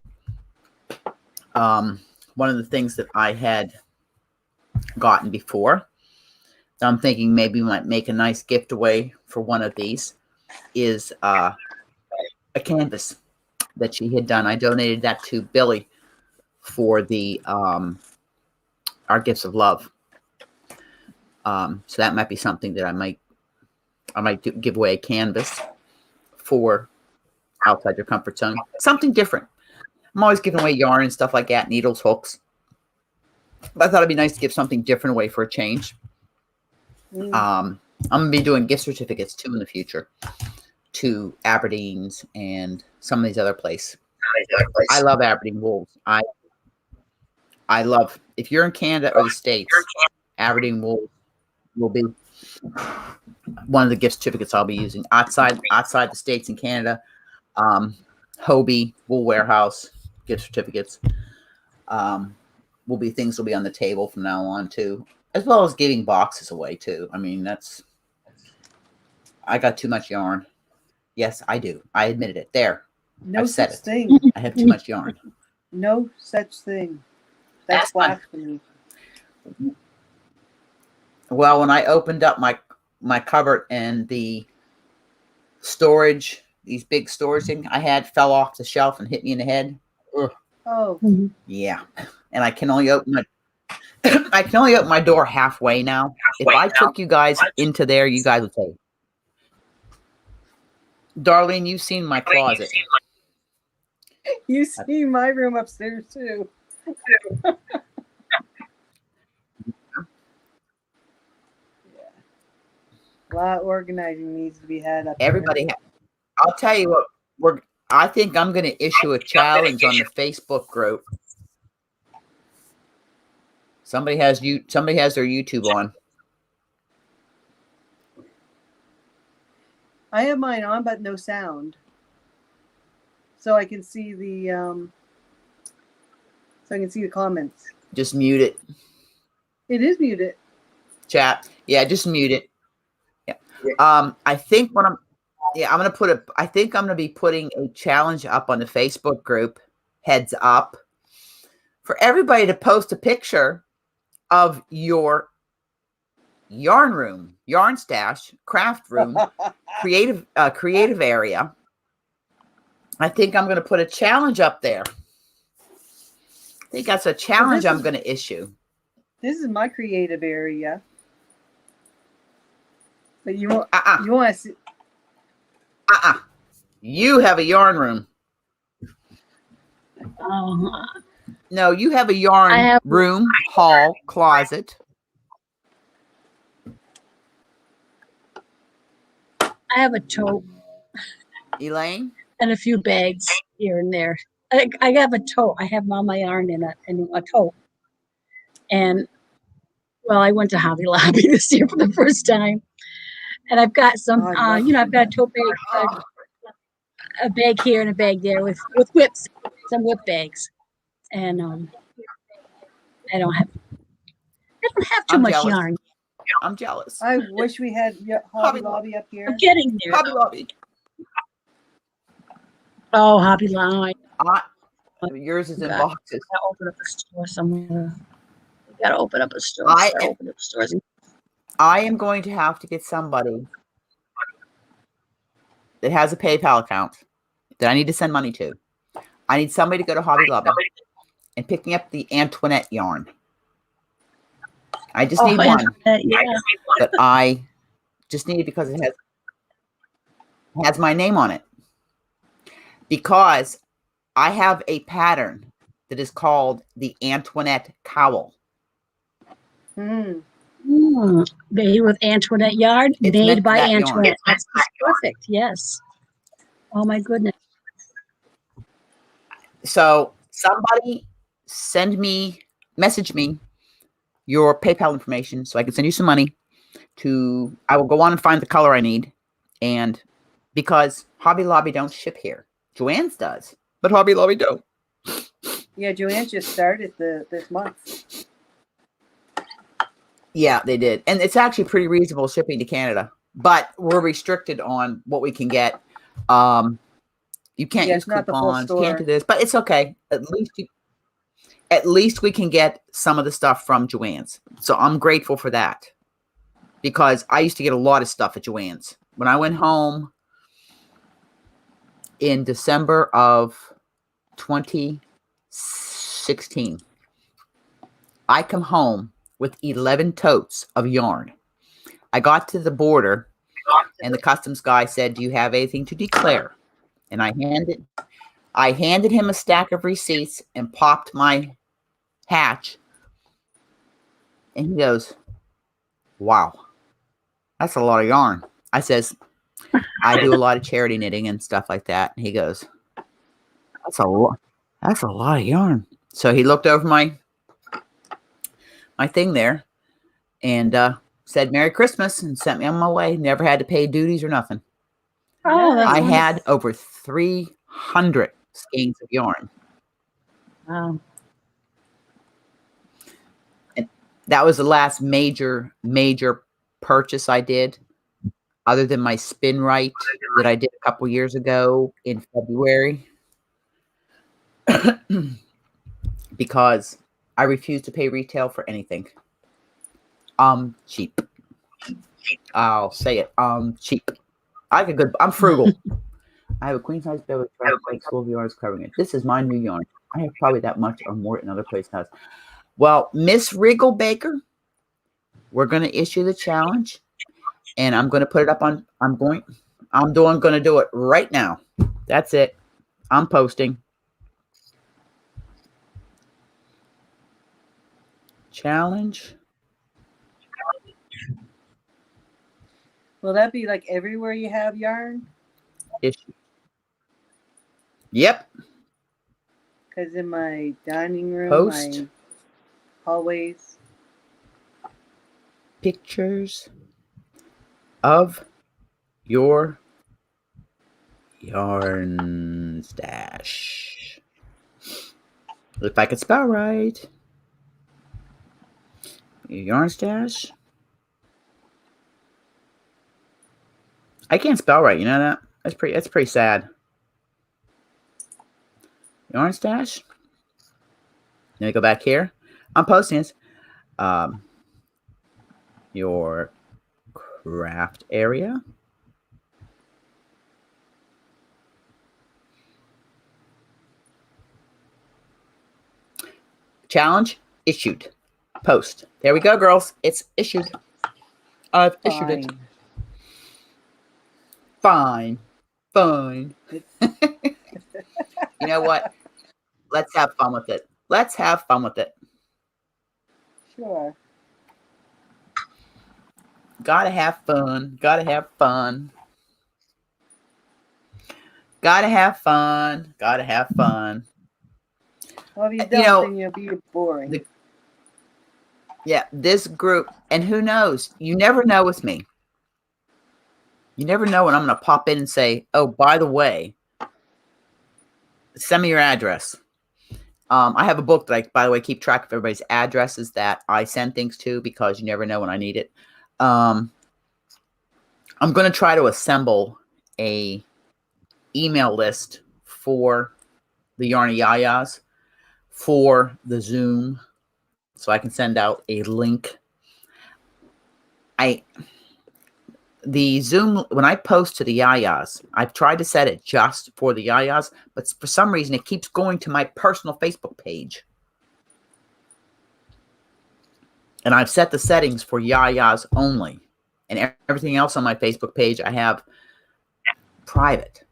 One of the things that I had gotten before, I'm thinking maybe we might make a nice gift away for one of these, is a canvas that she had done. I donated that to Billy for the Our Gifts of Love. So that might be something that I might give away a canvas for outside your comfort zone. Something different. I'm always giving away yarn and stuff like that, needles, hooks. But I thought it'd be nice to give something different away for a change. I'm going to be doing gift certificates too in the future to Aberdeen's and some of these other places. I love Aberdeen wools. I love, if you're in Canada or the States, Aberdeen wool will be one of the gift certificates I'll be using. Outside the States and Canada, Hobie, Wool Warehouse gift certificates will be things will be on the table from now on too, as well as giving boxes away too. I mean, I got too much yarn. Yes, I do. I admitted it. There. No I've said such it. thing. I have too much yarn. No such thing. That's blasphemy. Well, when I opened up my cupboard and the storage, these big storage things I had fell off the shelf and hit me in the head. Ugh. Oh, Mhm. Yeah. And I can only open my I can only open my door halfway now. If I took you guys into there, you guys would say, Darlene, you've seen my closet. you see my room upstairs too. A lot of organizing needs to be had up Everybody, I'll tell you what, I think I'm going to issue a challenge on the Facebook group. Somebody has their YouTube on. I have mine on, but no sound, so I can see the comments. Just mute it. It is muted. Chat. Yeah, just mute it. Yeah. I think I think I'm gonna be putting a challenge up on the Facebook group, heads up, for everybody to post a picture of your yarn room, yarn stash, craft room, creative area. I think I'm gonna put a challenge up there. I think that's a challenge I'm gonna issue. This is my creative area. But you want you want to see? You have a yarn room. No, you have a yarn room, hall, closet. I have a tote. Elaine? And a few bags here and there. I have a tote. I have all my yarn in a tote. And well, I went to Hobby Lobby this year for the first time, and I've got some. I've got a tote bag, a bag here and a bag there with whips, some whip bags, and I don't have too much yarn. I'm jealous. I wish we had Hobby Lobby up here. I'm getting there. Hobby Lobby. Oh, Hobby Lobby. Yours is in boxes. I gotta open up a store somewhere. We gotta open up a store. Open up stores. I am going to have to get somebody that has a PayPal account that I need to send money to. I need somebody to go to Hobby Lobby and pick me up the Antoinette yarn. I just need one. But I just need it because it has my name on it. Because I have a pattern that is called the Antoinette cowl. Made with Antoinette yarn, made by Antoinette. That's perfect. Yes. Oh my goodness. So somebody message me your PayPal information so I can send you some money I will go on and find the color I need. And because Hobby Lobby don't ship here. Joann's does, but Hobby Lobby don't. Yeah, Joanne just started this month. Yeah, they did. And it's actually pretty reasonable shipping to Canada. But we're restricted on what we can get. You can't use coupons, can't do this, but it's okay. At least we can get some of the stuff from Joann's. So I'm grateful for that. Because I used to get a lot of stuff at Joann's. When I went home in December of 2016, I come home with 11 totes of yarn. I got to the border and the customs guy said, "Do you have anything to declare?" And I handed him a stack of receipts and popped my hatch. And he goes, "Wow, that's a lot of yarn." I says, "I do a lot of charity knitting and stuff like that." And he goes, That's a lot of yarn." So he looked over my thing there and said Merry Christmas and sent me on my way. Never had to pay duties or nothing. Oh, I had over 300 skeins of yarn. Wow. And that was the last major purchase I did, other than my spin right that I did a couple years ago in February. Because I refuse to pay retail for anything. Cheap. I'll say it. Cheap. I'm frugal. I have a queen size bed with 12 like school of yarns covering it. This is my new yarn. I have probably that much or more another place has. Well, Miss Wriggle Baker, we're going to issue the challenge, and I'm going to put it up on. Going to do it right now. That's it. I'm posting. Challenge. Will that be like everywhere you have yarn? Issue. Yep. Because in my dining room, Post. my hallways. Pictures of your yarn stash. If I could spell right. Your yarn stash. I can't spell right, you know that? That's pretty sad. Yarn stash. Let me go back here. I'm posting this. Your craft area. Challenge issued. Post. There we go, girls. It's issued. I've issued it. Fine. Fine. You know what? Let's have fun with it. Let's have fun with it. Sure. Gotta have fun. Gotta have fun. Gotta have fun. Gotta have fun. Well, if you don't, then you'll be boring. Yeah, this group, and who knows? You never know with me. You never know when I'm going to pop in and say, oh, by the way, send me your address. I have a book that I, by the way, keep track of everybody's addresses that I send things to because you never know when I need it. I'm going to try to assemble a email list for the Yarny Yayas for the Zoom so I can send out a link. The Zoom, when I post to the Yayas, I've tried to set it just for the Yayas, but for some reason it keeps going to my personal Facebook page. And I've set the settings for Yayas only. And everything else on my Facebook page I have private.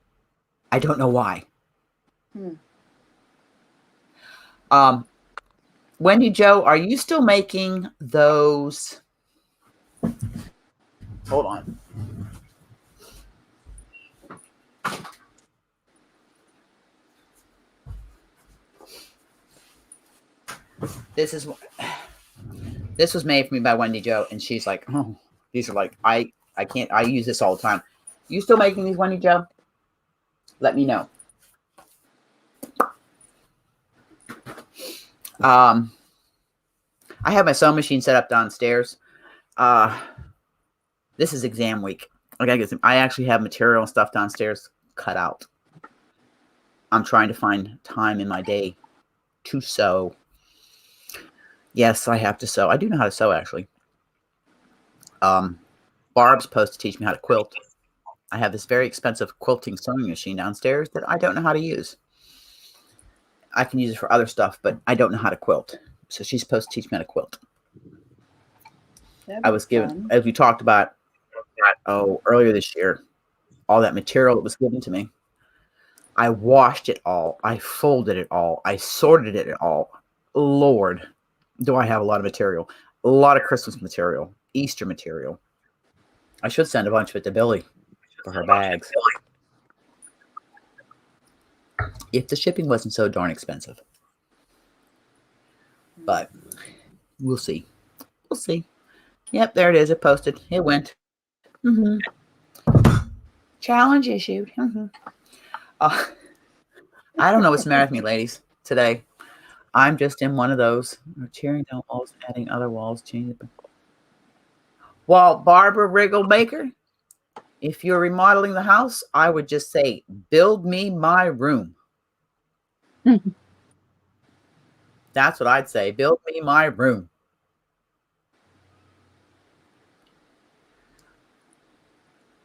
I don't know why. Wendy Jo, are you still making those? Hold on. This was made for me by Wendy Jo, and she's like, oh, these are like, I can't, I use this all the time. You still making these, Wendy Jo? Let me know. I have my sewing machine set up downstairs. This is exam week. I actually have material and stuff downstairs cut out. I'm trying to find time in my day to sew. Yes, I have to sew. I do know how to sew, actually. Barb's supposed to teach me how to quilt. I have this very expensive quilting sewing machine downstairs that I don't know how to use. I can use it for other stuff, but I don't know how to quilt. So she's supposed to teach me how to quilt. I was given, as we talked about, earlier this year, all that material that was given to me. I washed it all. I folded it all. I sorted it all. Lord, do I have a lot of material. A lot of Christmas material. Easter material. I should send a bunch of it to Billy for her bags. If the shipping wasn't so darn expensive. But we'll see. We'll see. Yep, there it is. It posted. It went. Challenge issued. I don't know what's the matter with me, ladies, today. I'm just in one of those. We're tearing down walls, adding other walls, changing. Well, Barbara Wriggle Baker, if you're remodeling the house, I would just say, build me my room. That's what I'd say. Build me my room.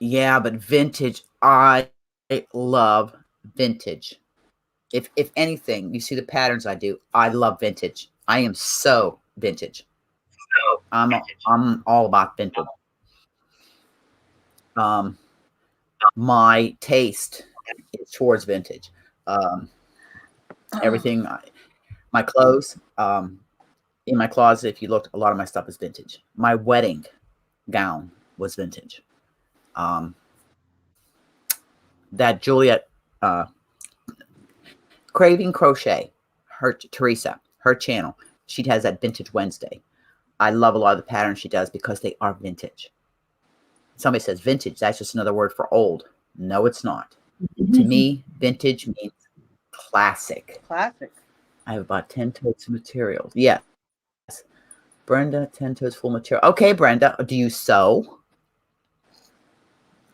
Yeah, but vintage, I love vintage. If anything, you see the patterns I do. I love vintage. I am so vintage. I'm all about vintage. My taste is towards vintage. Everything, my clothes, in my closet, if you looked, a lot of my stuff is vintage. My wedding gown was vintage. That Juliet, Craving Crochet, Teresa, her channel, she has that Vintage Wednesday. I love a lot of the patterns she does because they are vintage. Somebody says vintage, that's just another word for old. No, it's not. To me, vintage means classic. Classic. I have about 10 totes of materials. Yes. Brenda, 10 totes full material. Okay, Brenda, do you sew?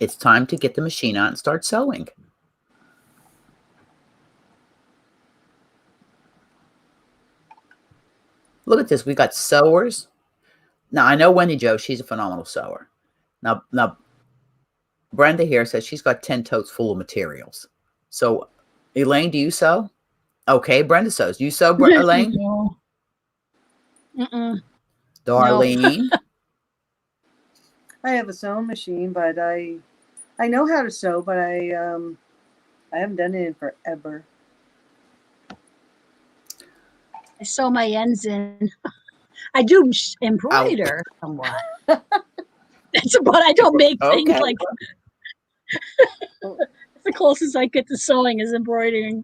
It's time to get the machine out and start sewing. Look at this. We got sewers. Now, I know Wendy Jo, she's a phenomenal sewer. Now, Brenda here says she's got 10 totes full of materials. So, Elaine, do you sew? Okay, Brenda sews. You sew, Elaine? No. Darlene? No. I have a sewing machine, but I know how to sew, but I haven't done it in forever. I sew my ends in. I do embroider somewhat. That's about. I don't make things like. It's the closest I get to sewing is embroidering.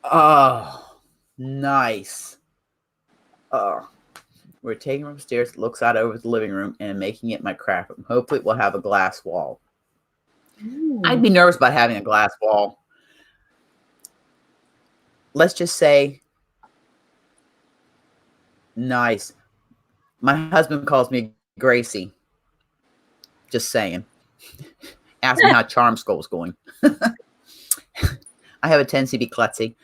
Oh, nice. Oh, we're taking her upstairs, looks out over the living room, and making it my craft room. Hopefully, we'll have a glass wall. Ooh. I'd be nervous about having a glass wall. Let's just say, nice. My husband calls me Gracie. Just saying. Ask me how Charm School's going. I have a tendency to be klutzy.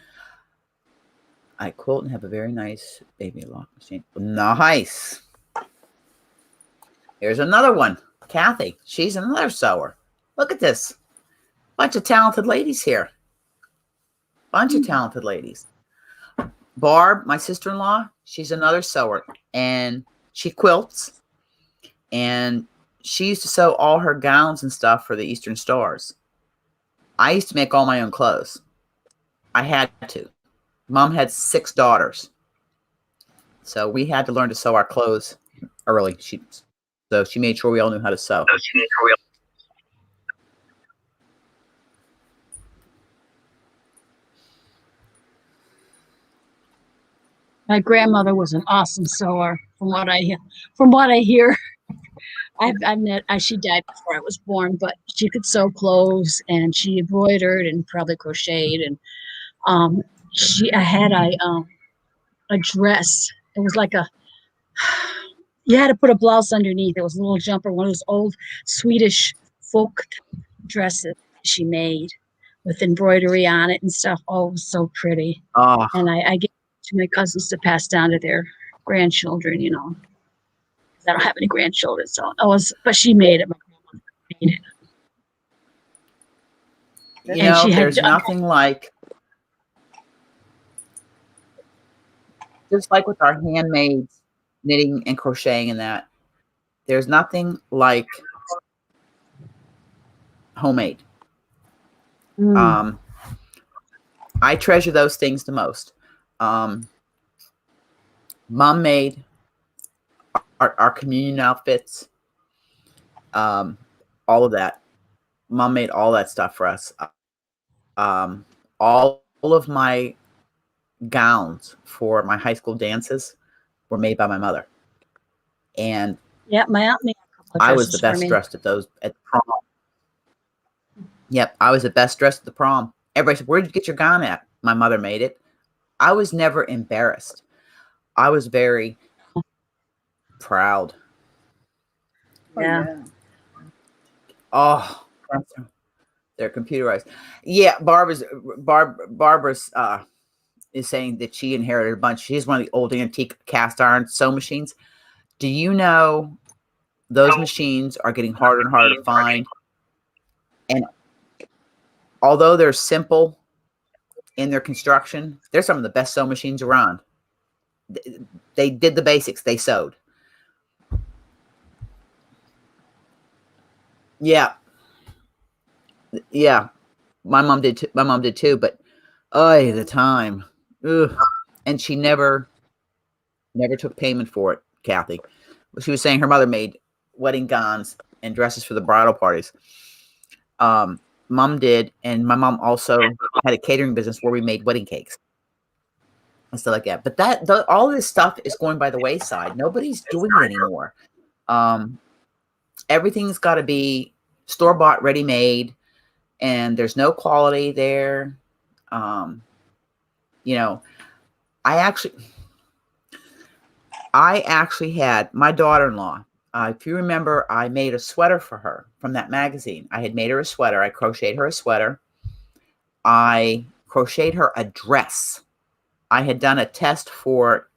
I quilt and have a very nice baby lock machine. Nice. Here's another one. Kathy. She's another sewer. Look at this. Bunch of talented ladies here. Bunch of talented ladies. Barb, my sister-in-law, she's another sewer. And she quilts. And she used to sew all her gowns and stuff for the Eastern Stars. I used to make all my own clothes. I had to. Mom had 6 daughters. So we had to learn to sew our clothes early. So she made sure we all knew how to sew. My grandmother was an awesome sewer, from what I hear. She died before I was born, but she could sew clothes and she embroidered and probably crocheted. And I had a dress. It was like you had to put a blouse underneath. It was a little jumper, one of those old Swedish folk dresses she made with embroidery on it and stuff. Oh, it was so pretty. Oh. And I gave it to my cousins to pass down to their grandchildren, you know. I don't have any grandchildren, but she made it. My grandmother made it. You know, there's nothing like, just like with our handmaids, knitting and crocheting and that, there's nothing like homemade. I treasure those things the most. Mom made our communion outfits, all of that. Mom made all that stuff for us. All of my gowns for my high school dances were made by my mother. And yeah, my aunt made a couple of I was the dresses best dressed at prom. Yep, I was the best dressed at the prom. Everybody said, "Where did you get your gown at?" My mother made it. I was never embarrassed. I was very proud. Yeah. Oh, they're computerized. Yeah, Barbara's is saying that she inherited a bunch. She's one of the old antique cast iron sewing machines. Do you know those machines are getting harder and harder to find? And although they're simple in their construction, they're some of the best sewing machines around. They did the basics. They sewed. Yeah. Yeah. My mom did too. My mom did too, but oh, the time. Ugh. And she never took payment for it, Kathy. She was saying her mother made wedding gowns and dresses for the bridal parties. Mom did, and my mom also had a catering business where we made wedding cakes and stuff like that. But all this stuff is going by the wayside. Nobody's doing it anymore. Everything's got to be store-bought, ready-made, and there's no quality there. You know, I actually had my daughter-in-law. If you remember, I made a sweater for her from that magazine. I had made her a sweater. I crocheted her a sweater. I crocheted her a dress. I had done a test for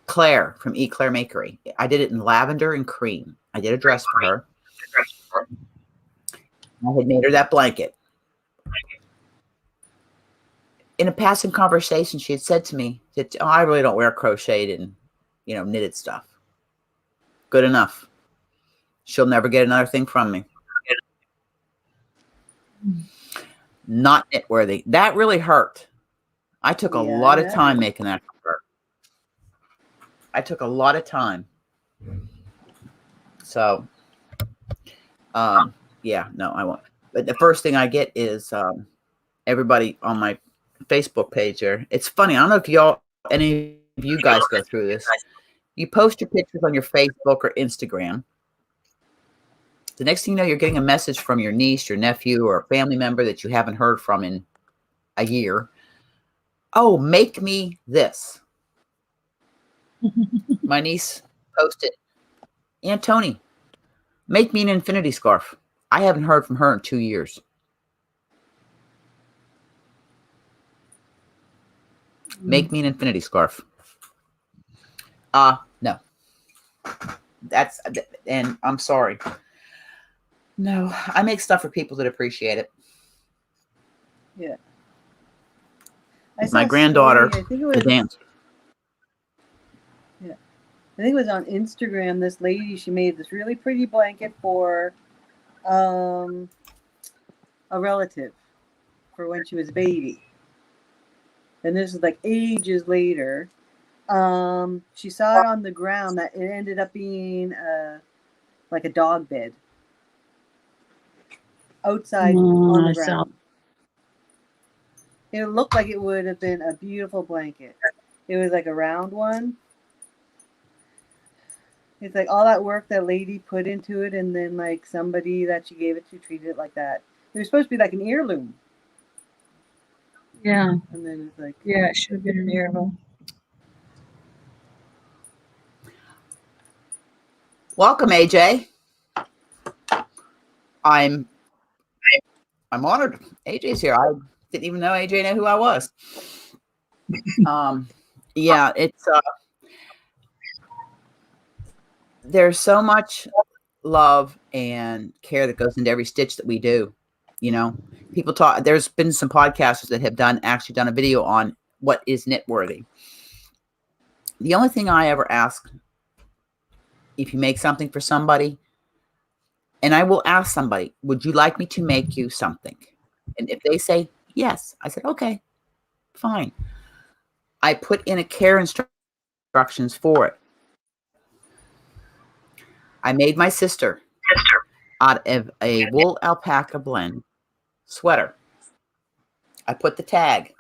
Claire from Eclair Makery. I did it in lavender and cream. I did a dress for her. I had made her that blanket. In a passing conversation, she had said to me that, oh, I really don't wear crocheted and, knitted stuff. Good enough. She'll never get another thing from me. Not knit worthy. That really hurt. I took a lot of time making that for her. I took a lot of time. So, yeah, no, I won't. But the first thing I get is everybody on my Facebook page there. It's funny. I don't know if any of you guys go through this. You post your pictures on your Facebook or Instagram. The next thing you know, you're getting a message from your niece, your nephew, or a family member that you haven't heard from in a year. Oh, make me this. My niece posted, Aunt Tony, make me an infinity scarf. I haven't heard from her in 2 years. Make me an infinity scarf. No. And I'm sorry. No, I make stuff for people that appreciate it. Yeah. My granddaughter, the dance. Yeah. I think it was on Instagram, this lady, she made this really pretty blanket for a relative for when she was a baby. And this is like ages later. She saw it on the ground that it ended up being like a dog bed outside on the ground. It looked like it would have been a beautiful blanket. It was like a round one. It's like all that work that lady put into it, and then like somebody that she gave it to treated it like that. It was supposed to be like an heirloom. Yeah. And then it's like, yeah, it should have been an heirloom. Welcome, AJ. I'm honored. AJ's here. I didn't even know AJ knew who I was. Yeah, it's there's so much love and care that goes into every stitch that we do. People talk. There's been some podcasters that have actually done a video on what is knit worthy. The only thing I ever ask, if you make something for somebody, and I will ask somebody, would you like me to make you something? And if they say yes, I said, okay, fine. I put in a care instructions for it. I made my sister out of a wool alpaca blend sweater. I put the tag,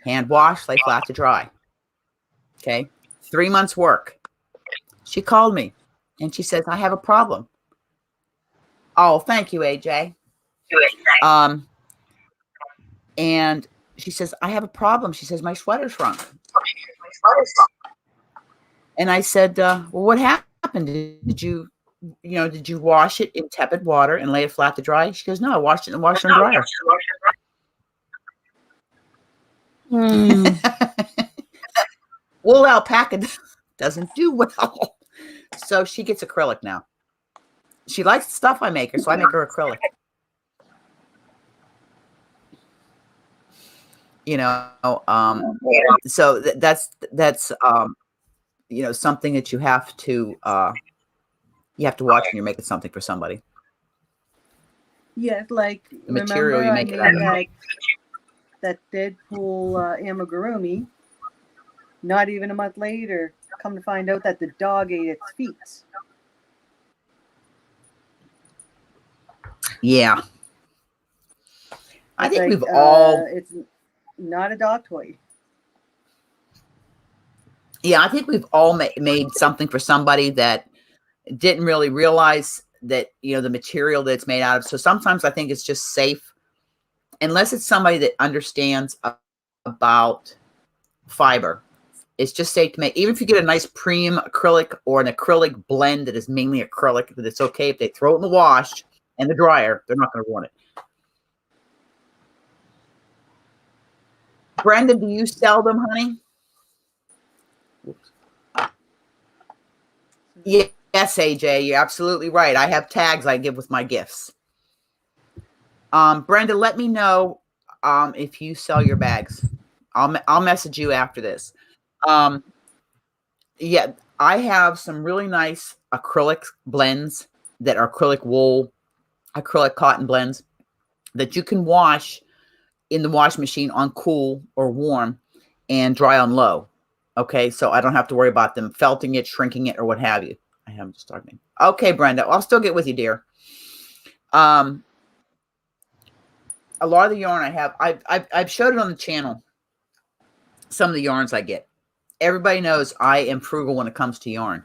hand wash, lay flat to dry. Okay. 3 months work. She called me and she says, I have a problem. Oh, thank you, AJ. And she says, I have a problem. She says, my sweater shrunk. And I said, well, what happened? Did you wash it in tepid water and lay it flat to dry? She goes, no, I washed it in the washer and dryer. Wool alpaca doesn't do well. So she gets acrylic now. She likes the stuff I make her, so I make her acrylic. you know, so that's something that you have to watch when you're making something for somebody. Yeah, like The material remember you I make it made out of. that Deadpool amigurumi. Not even a month later, come to find out that the dog ate its feet. Yeah. I It's think like we've all, it's not a dog toy. yeah, I think we've all made something for somebody that didn't really realize that, the material that it's made out of. So sometimes I think it's just safe, unless it's somebody that understands about fiber. It's just safe to make, even if you get a nice premium acrylic or an acrylic blend that is mainly acrylic, but it's okay if they throw it in the wash and the dryer, they're not going to ruin it. Brenda, do you sell them, honey? Yes, AJ, you're absolutely right. I have tags I give with my gifts. Brenda, let me know if you sell your bags. I'll message you after this. Yeah, I have some really nice acrylic blends that are acrylic wool, acrylic cotton blends that you can wash in the washing machine on cool or warm and dry on low. Okay, so I don't have to worry about them felting it, shrinking it, or what have you. I am just talking. Okay, Brenda, I'll still get with you, dear. A lot of the yarn I have, I've showed it on the channel. Some of the yarns I get. Everybody knows I am frugal when it comes to yarn.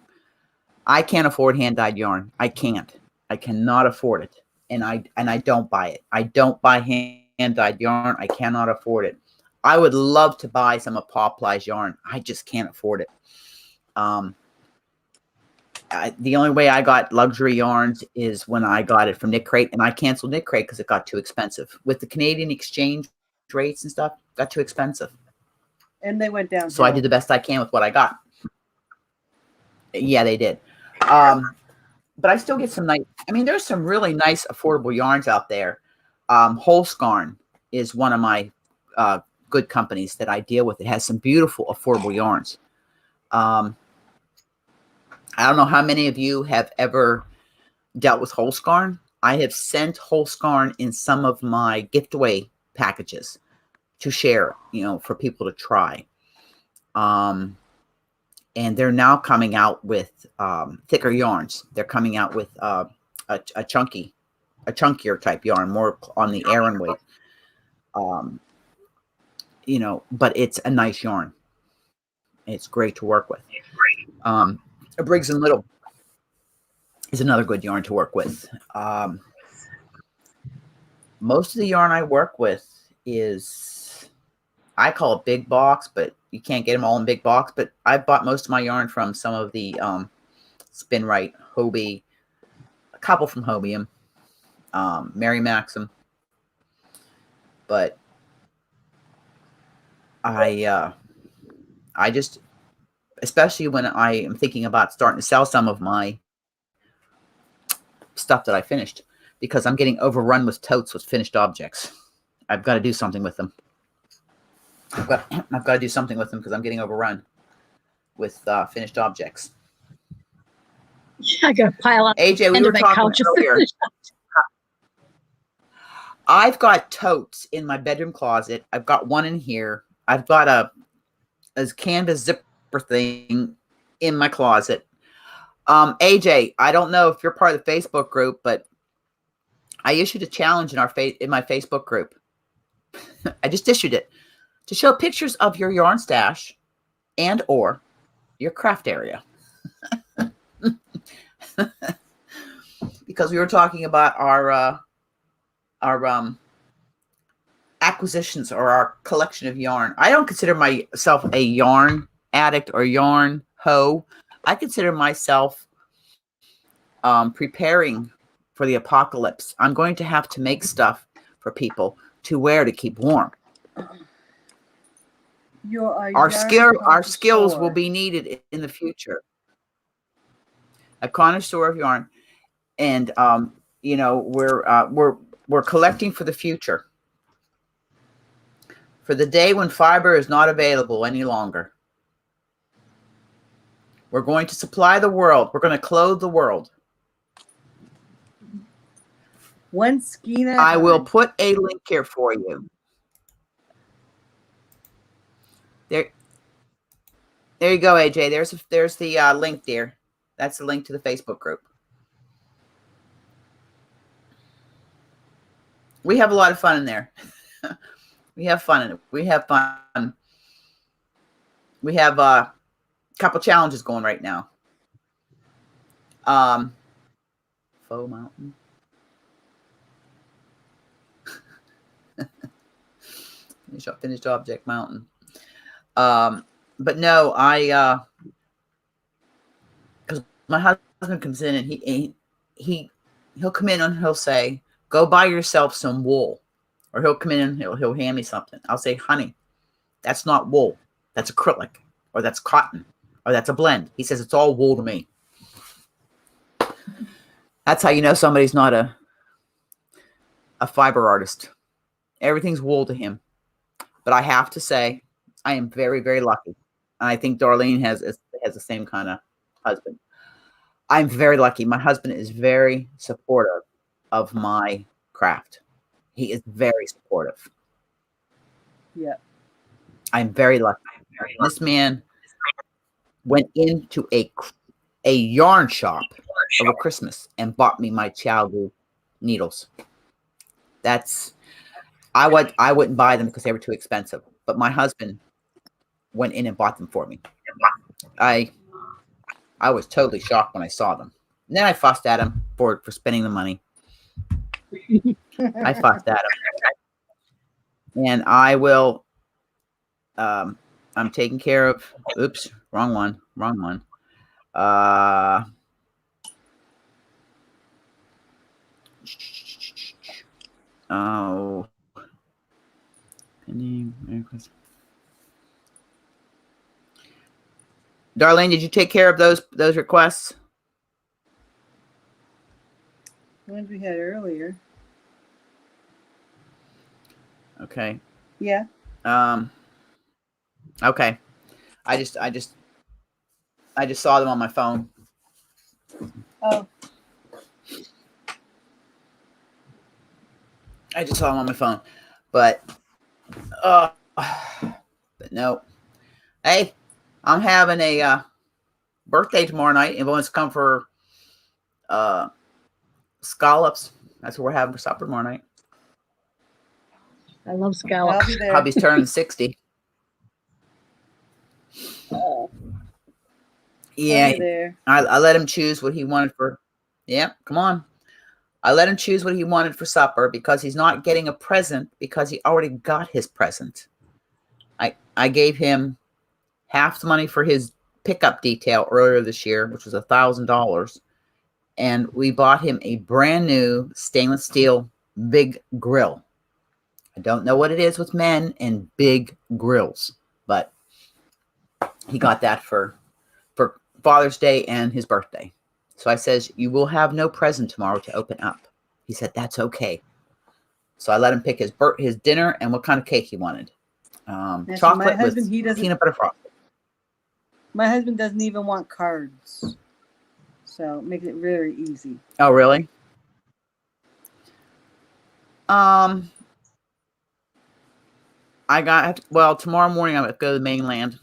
I can't afford hand-dyed yarn. I can't. I cannot afford it, and I don't buy it. I don't buy hand-dyed yarn. I cannot afford it. I would love to buy some of Poplai's yarn. I just can't afford it. The only way I got luxury yarns is when I got it from Knit Crate, and I canceled Knit Crate because it got too expensive. With the Canadian exchange rates and stuff, it got too expensive. And they went down. So I did the best I can with what I got. Yeah, they did. But I still get some nice, there's some really nice affordable yarns out there. Holskarn is one of my good companies that I deal with. It has some beautiful affordable yarns. I don't know how many of you have ever dealt with Holskarn. I have sent Holskarn in some of my giveaway packages to share, for people to try. And they're now coming out with thicker yarns. They're coming out with a chunkier type yarn, more on the Aran weight. But it's a nice yarn. It's great to work with. Briggs and Little is another good yarn to work with. Most of the yarn I work with is, I call it big box, but you can't get them all in big box. But I bought most of my yarn from some of the Spin Right, Hobie, a couple from Hobium, Mary Maxim. But I just, especially when I am thinking about starting to sell some of my stuff that I finished, because I'm getting overrun with totes with finished objects. I've got to do something with them. I've got to do something with them because I'm getting overrun with finished objects. Yeah, I got to pile up. AJ, we were talking earlier. I've got totes in my bedroom closet. I've got one in here. I've got a canvas zipper thing in my closet. AJ, I don't know if you're part of the Facebook group, but I issued a challenge in my Facebook group. I just issued it to show pictures of your yarn stash and or your craft area. Because we were talking about our acquisitions or our collection of yarn. I don't consider myself a yarn addict or yarn hoe. I consider myself preparing for the apocalypse. I'm going to have to make stuff for people to wear to keep warm. Our skills will be needed in the future. A connoisseur of yarn, and we're collecting for the future. For the day when fiber is not available any longer. We're going to supply the world. We're going to clothe the world. One skein at a I will time. put a link here for you. There you go, AJ. There's the link there. That's the link to the Facebook group. We have a lot of fun in there. We have fun in it. We have fun. We have a couple challenges going right now. Faux Mountain. Finished Object Mountain. But no, because my husband comes in and he'll come in and he'll say, "Go buy yourself some wool," or he'll come in and he'll hand me something. I'll say, "Honey, that's not wool. That's acrylic, or that's cotton, or that's a blend." He says, "It's all wool to me." That's how you know somebody's not a fiber artist. Everything's wool to him. But I have to say, I am very, very lucky. And I think Darlene has the same kind of husband. I'm very lucky. My husband is very supportive of my craft. He is very supportive. Yeah. I'm very lucky. This man went into a yarn shop over Christmas and bought me my Chiaogu needles. I wouldn't buy them because they were too expensive. But my husband went in and bought them for me. I was totally shocked when I saw them. And then I fussed at him for spending the money. I fussed at him. And I will I'm taking care of oops, wrong one. Oh. Darlene, did you take care of those requests? The ones we had earlier. Okay. Yeah. Okay. I just saw them on my phone. Oh. I just saw them on my phone. But no. Hey, I'm having a birthday tomorrow night. Anyone wants to come for scallops? That's what we're having for supper tomorrow night. I love scallops. I'll be there. Hubby's turning 60. Yeah, I'll be there. I let him choose what he wanted for. Yeah, come on. I let him choose what he wanted for supper because he's not getting a present because he already got his present. I gave him half the money for his pickup detail earlier this year, which was $1,000. And we bought him a brand new stainless steel big grill. I don't know what it is with men and big grills, but he got that for Father's Day and his birthday. So I says, "You will have no present tomorrow to open up." He said, "That's okay." So I let him pick his dinner and what kind of cake he wanted. Chocolate with peanut butter frosting. My husband doesn't even want cards. So it makes it very easy. Oh, really? Tomorrow morning I'm going to go to the mainland,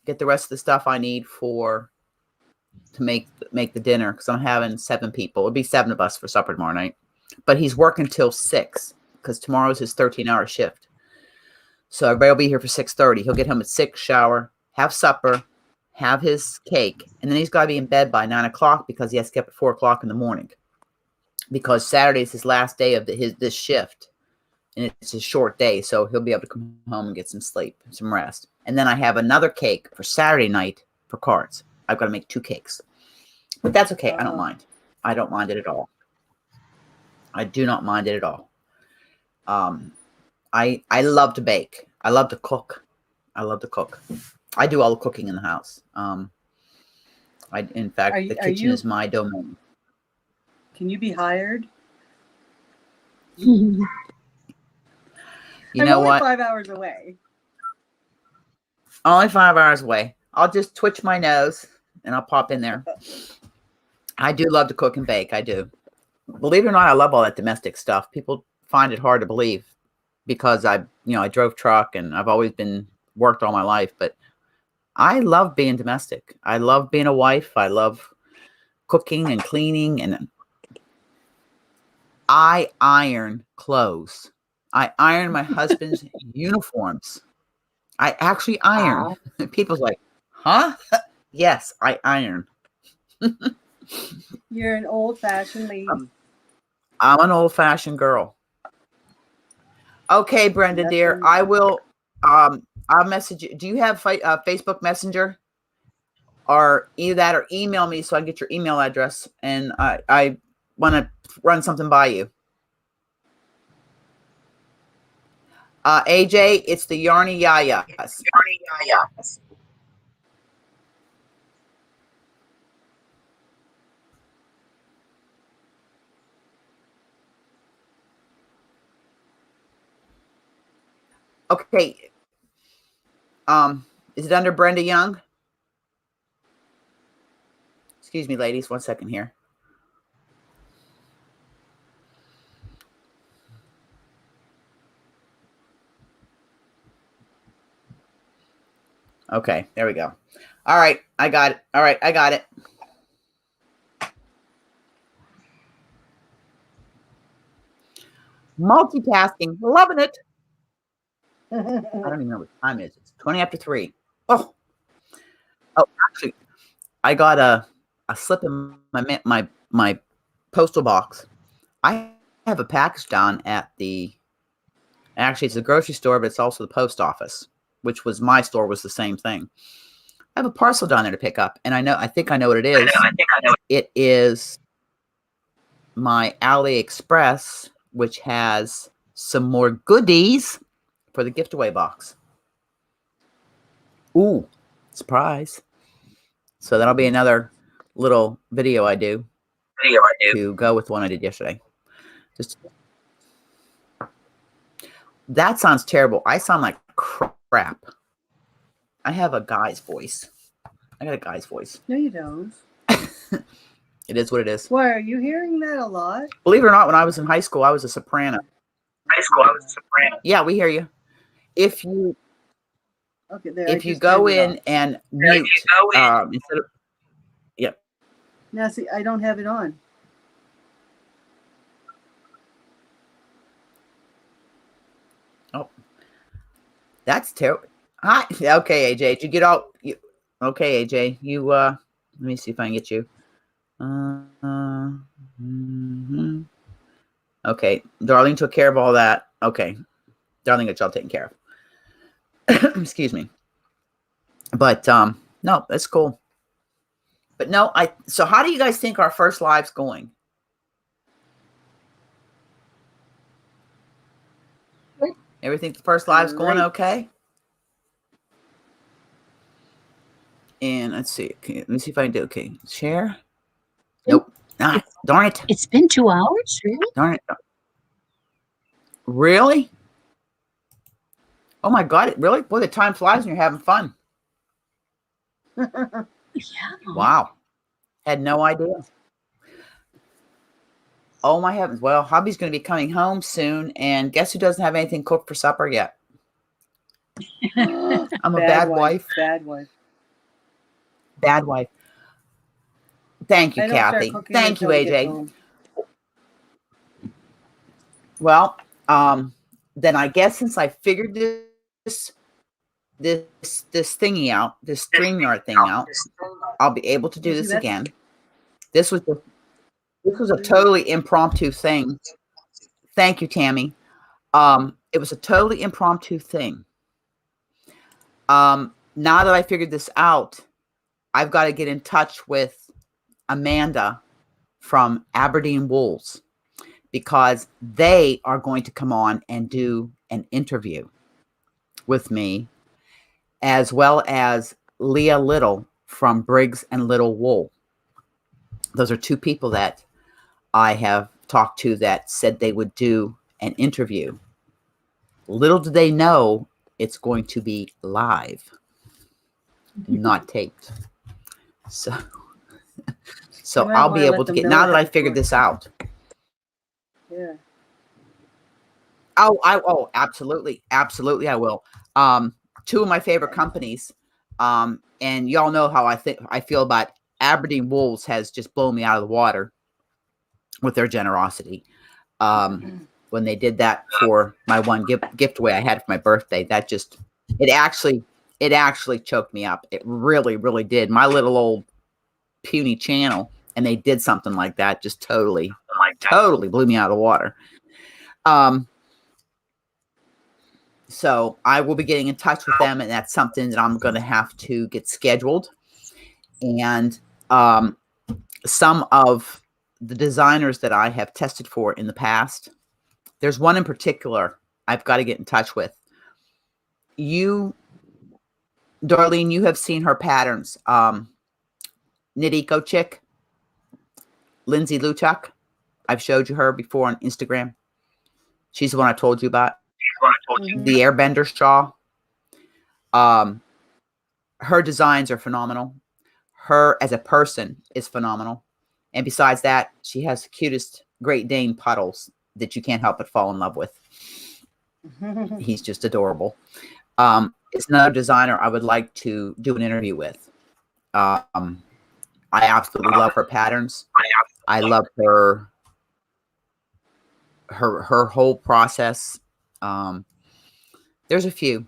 get the rest of the stuff I need to make the dinner because I'm having 7 people. It'll be 7 of us for supper tomorrow night. But he's working till 6 because tomorrow's his 13-hour shift. So everybody will be here for 6:30. He'll get home at 6, shower, have supper, have his cake, and then he's got to be in bed by 9 o'clock because he has to get up at 4 o'clock in the morning. Because Saturday is his last day of this shift, and it's a short day, so he'll be able to come home and get some sleep, some rest. And then I have another cake for Saturday night for cards. I've got to make 2 cakes, but that's okay. I don't mind. I don't mind it at all. I do not mind it at all. I love to bake. I love to cook. I do all the cooking in the house. In fact, the kitchen is my domain. Can you be hired? You know only what? 5 hours away. Only 5 hours away. I'll just twitch my nose and I'll pop in there. I do love to cook and bake. I do. Believe it or not, I love all that domestic stuff. People find it hard to believe because I drove truck and I've always been worked all my life, but I love being domestic. I love being a wife. I love cooking and cleaning, and I iron clothes. I iron my husband's uniforms. I actually iron. People's like, huh? Yes, I iron. You're an old-fashioned lady. I'm an old-fashioned girl. Okay, Brenda, dear, I will. I'll message you. Do you have Facebook Messenger, or either that, or email me so I can get your email address? And I want to run something by you. AJ, it's the Yarny Yaya. Okay. Is it under Brenda Young? Excuse me, ladies, 1 second here. Okay, there we go. All right, I got it. All right, I got it. Multitasking, loving it. I don't even know what time it is. It's 20 after 3. Oh, actually, I got a slip in my postal box. I have a package down at actually it's a grocery store, but it's also the post office, which was my store, was the same thing. I have a parcel down there to pick up, and I think I know what it is. It is my AliExpress, which has some more goodies for the gift away box. Ooh, surprise. So that'll be another little video I do to go with one I did yesterday. That sounds terrible. I sound like crap. I have a guy's voice. I got a guy's voice. No, you don't. It is what it is. Why, are you hearing that a lot? Believe it or not, when I was in high school, I was a soprano. Yeah, we hear you. If you go in and mute, instead of, yep. Now, see, I don't have it on. Oh, that's terrible. Hi. Okay, AJ. Did you get all? Okay, AJ. You. Let me see if I can get you. Okay, Darlene took care of all that. Okay, Darlene got y'all taken care of. Excuse me. But no, that's cool. But no, so how do you guys think our first live's going? Everything, the first live's going okay? And let's see. Okay, let me see if I can do okay. Share. Nope. Ah, darn it. It's been 2 hours, really? Darn it. Really? Oh my God, really? Boy, the time flies when you're having fun. Yeah. Wow. Had no idea. Oh my heavens. Well, hubby's going to be coming home soon, and guess who doesn't have anything cooked for supper yet? I'm a bad wife. Bad wife. Bad wife. Thank you, Kathy. Thank you, AJ. Well, then I guess since I figured this thingy out, this StreamYard thing out, I'll be able to do this again. This was a totally impromptu thing. Thank you, Tammy. It was a totally impromptu thing. Now that I figured this out, I've got to get in touch with Amanda from Aberdeen Wolves, because they are going to come on and do an interview with me, as well as Leah Little from Briggs and Little Wool. Those are two people that I have talked to that said they would do an interview. Little do they know it's going to be live. not taped. So You might I'll wanna be let able to them get, know now that ahead I of figured time. this out. Yeah. Oh, absolutely. Absolutely, I will. Two of my favorite companies, and y'all know how I feel about Aberdeen Wolves has just blown me out of the water with their generosity. When they did that for my one gift away I had for my birthday, that just, it actually choked me up. It really, really did. My little old puny channel, and they did something like that, just totally blew me out of the water. So I will be getting in touch with them, and that's something that I'm going to have to get scheduled. And some of the designers that I have tested for in the past, there's one in particular I've got to get in touch with. You, Darlene, you have seen her patterns. Knit Eco Chick, Lindsay Luchuk. I've showed you her before on Instagram. She's the one I told you about. The Airbender Shawl. Her designs are phenomenal. Her as a person is phenomenal. And besides that, she has the cutest Great Dane Puddles that you can't help but fall in love with. He's just adorable. It's another designer I would like to do an interview with. I absolutely love her patterns. I love her whole process. There's a few.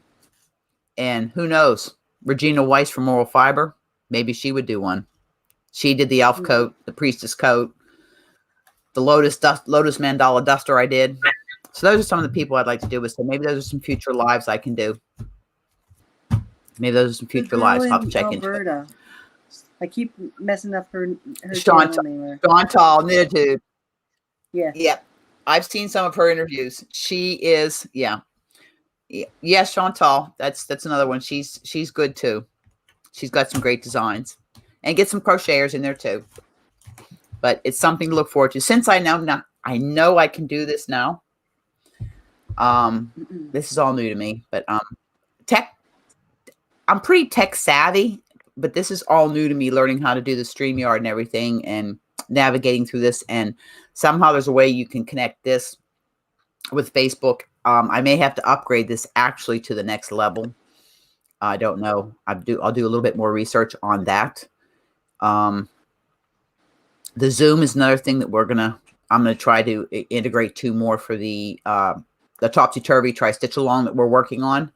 And who knows? Regina Weiss from Moral Fiber, maybe she would do one. She did the elf coat, the priestess coat, the lotus mandala duster I did. So those are some of the people I'd like to do with. So maybe those are some future lives I can do. Maybe those are some future lives. I'll have to check Alberta. Into it. I keep messing up her channel name. Chantal Knititude. Yeah. Yep. I've seen some of her interviews. She is, yeah. Yes, Chantal. That's another one. She's good too. She's got some great designs. And get some crocheters in there too. But it's something to look forward to. Since I know I can do this now. This is all new to me, but I'm pretty tech savvy, but this is all new to me, learning how to do the StreamYard and everything and navigating through this. And somehow there's a way you can connect this with Facebook. I may have to upgrade this actually to the next level. I don't know. I'll do a little bit more research on that. The Zoom is another thing that I'm gonna try to integrate two more for the topsy-turvy tri-stitch along that we're working on.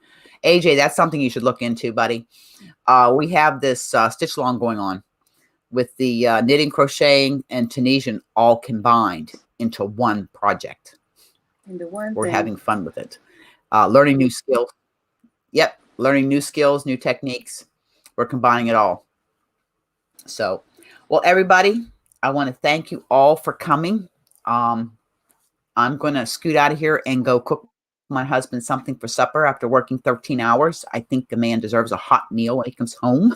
AJ, that's something you should look into, buddy. We have this stitch along going on with the knitting, crocheting, and Tunisian all combined into one project. We're having fun with it. Learning new skills. Yep. Learning new skills, new techniques. We're combining it all. So, well, everybody, I want to thank you all for coming. I'm going to scoot out of here and go cook my husband something for supper after working 13 hours. I think the man deserves a hot meal when he comes home.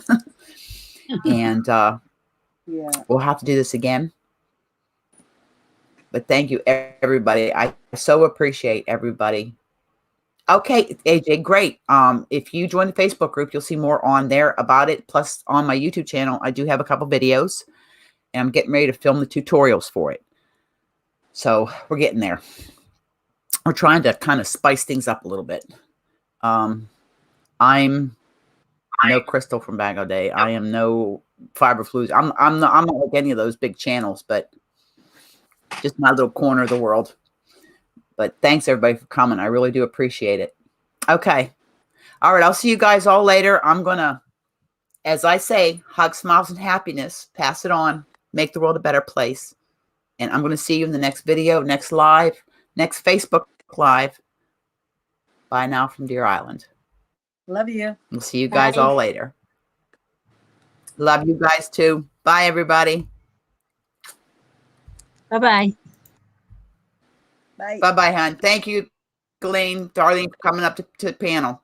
And we'll have to do this again. But thank you, everybody. I so appreciate everybody. Okay, AJ, great. If you join the Facebook group, you'll see more on there about it. Plus, on my YouTube channel, I do have a couple videos, and I'm getting ready to film the tutorials for it. So we're getting there. We're trying to kind of spice things up a little bit. I'm no Crystal from Bag O' Day. I am no Fiber Flues. I'm not like any of those big channels, but just my little corner of the world. But thanks everybody for coming. I really do appreciate it. Okay. All right. I'll see you guys all later. I'm going to, as I say, hug, smiles, and happiness. Pass it on. Make the world a better place. And I'm going to see you in the next video, next live, next Facebook Live. Bye now from Deer Island. Love you. We'll see you guys all later. Love you guys too. Bye, everybody. Bye-bye. Bye. Bye-bye, hon. Thank you, Ghislaine, Darlene, for coming up to the panel.